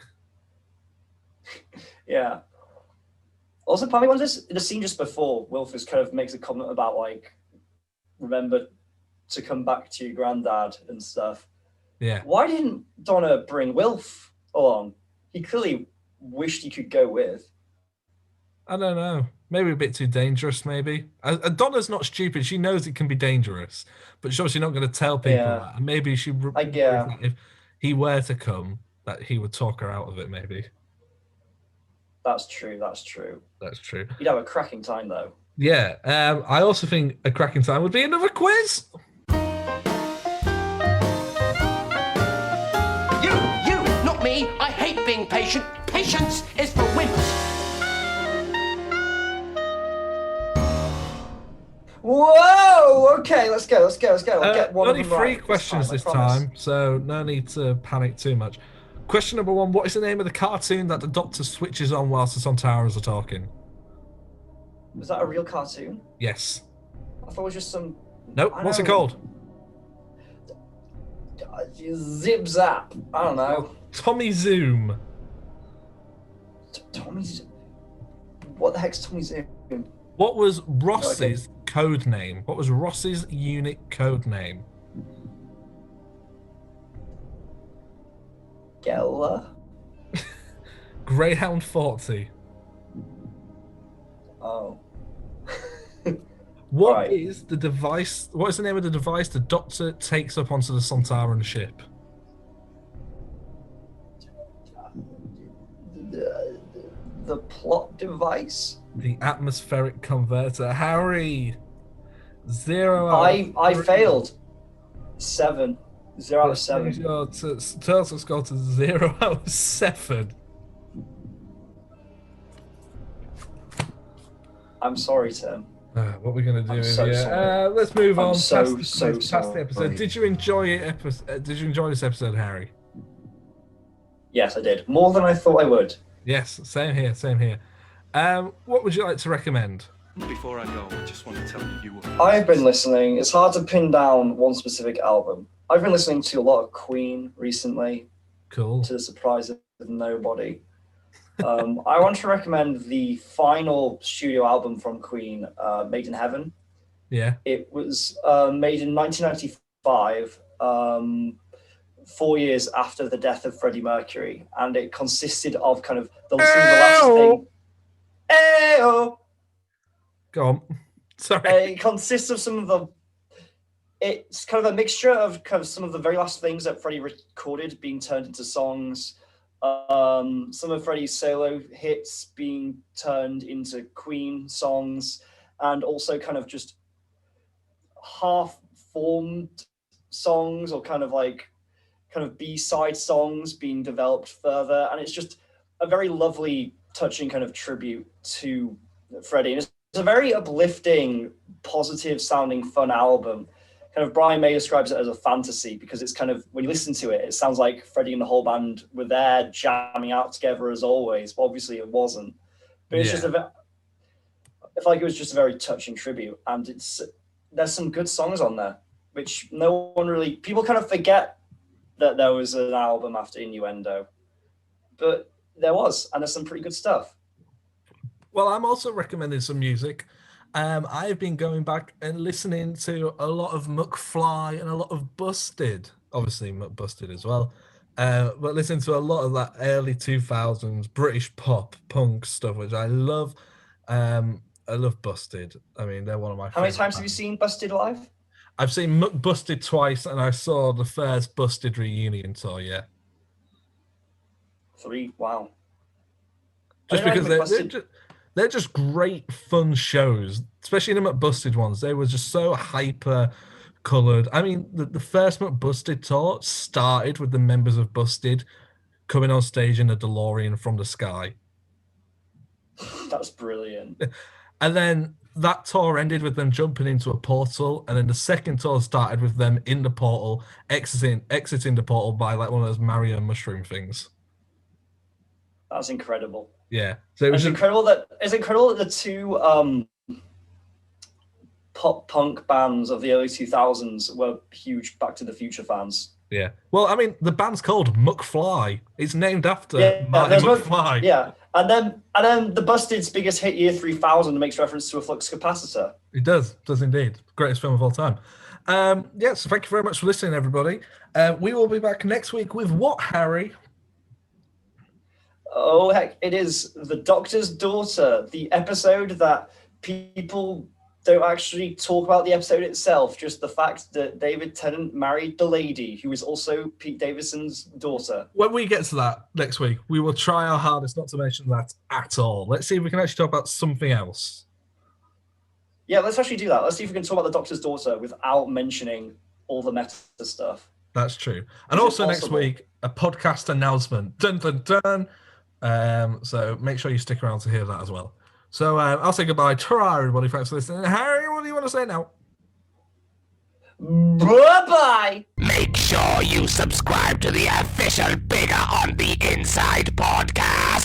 Yeah. Also, probably the scene just before, Wilfus kind of makes a comment about, like, remember to come back to your granddad and stuff. Yeah. Why didn't Donna bring Wilf along? He clearly wished he could go with. I don't know. Maybe a bit too dangerous, maybe. Donna's not stupid. She knows it can be dangerous, but she's obviously not going to tell people that. And maybe she... if he were to come, that he would talk her out of it, maybe. That's true. That's true. You'd have a cracking time, though. Yeah. I also think a cracking time would be another quiz. You, not me. I hate being patient. Patience is for wimps. Whoa! Okay, let's go. I'll get one only of them three right questions this time, so no need to panic too much. Question number one, what is the name of the cartoon that the Doctor switches on whilst the Sontarans are talking? Was that a real cartoon? Yes. I thought it was just some... Nope, what's it called? Zip Zap. I don't know. Tommy Zoom. Tommy Zoom? What the heck's Tommy Zoom? What was Ross's code name? What was Ross's unit code name? Gella? Greyhound 40. Oh. What is the device? What is the name of the device the Doctor takes up onto the Sontaran ship? The plot device? The atmospheric converter. Harry! 0 I failed. 7. 0 out of 7. Your total score to 0 out of 7. I'm sorry, Tim. What are we going to do here? Let's move on. Past the episode. Did you enjoy it? Did you enjoy this episode, Harry? Yes, I did. More than I thought I would. Yes, same here. What would you like to recommend? Before I go, I just want to tell you. I've been listening. It's hard to pin down one specific album. I've been listening to a lot of Queen recently. Cool. To the surprise of nobody. I want to recommend the final studio album from Queen, Made in Heaven. Yeah. It was made in 1995, 4 years after the death of Freddie Mercury, and it consisted of kind of the last thing. Ayo! Go on. Sorry. It consists of some of the it's kind of a mixture of kind of some of the very last things that Freddie recorded being turned into songs, some of Freddie's solo hits being turned into Queen songs, and also kind of just half-formed songs or kind of B-side songs being developed further. And it's just a very lovely, touching kind of tribute to Freddie. And it's a very uplifting, positive sounding, fun album. Kind of Brian May describes it as a fantasy because it's kind of, when you listen to it, it sounds like Freddie and the whole band were there jamming out together as always, but obviously it wasn't. But it's just I feel like it was just a very touching tribute, and there's some good songs on there, which no one really, people kind of forget that there was an album after Innuendo, but there was, and there's some pretty good stuff. Well, I'm also recommending some music. I've been going back and listening to a lot of McFly and a lot of Busted, obviously McBusted as well, but listening to a lot of that early 2000s British pop punk stuff, which I love. I love Busted. I mean, they're one of my. How many times have you seen Busted live? I've seen McBusted twice, and I saw the first Busted reunion tour. Yeah. 3. Wow. Just because they're just great, fun shows, especially the McBusted ones. They were just so hyper coloured. I mean, the first McBusted tour started with the members of Busted coming on stage in a DeLorean from the sky. That's brilliant. And then that tour ended with them jumping into a portal, and then the second tour started with them in the portal, exiting the portal by like one of those Mario mushroom things. That's incredible. Yeah, so it's incredible that the two pop punk bands of the early 2000s were huge Back to the Future fans. Yeah, well, I mean, the band's called McFly. It's named after Marty McFly. Yeah, and then the Busted's biggest hit, Year 3000, makes reference to a flux capacitor. It does indeed. Greatest film of all time. So thank you very much for listening, everybody. We will be back next week with what, Harry? Oh, heck, it is The Doctor's Daughter, the episode that people don't actually talk about the episode itself, just the fact that David Tennant married the lady who is also Pete Davidson's daughter. When we get to that next week, we will try our hardest not to mention that at all. Let's see if we can actually talk about something else. Yeah, let's actually do that. Let's see if we can talk about The Doctor's Daughter without mentioning all the meta stuff. That's true. And also next week, a podcast announcement. Dun, dun, dun. So make sure you stick around to hear that as well. So I'll say goodbye. Ta-ra, everybody. Thanks for listening. Harry, what do you want to say now? Bye-bye. Make sure you subscribe to the official Bigger on the Inside podcast.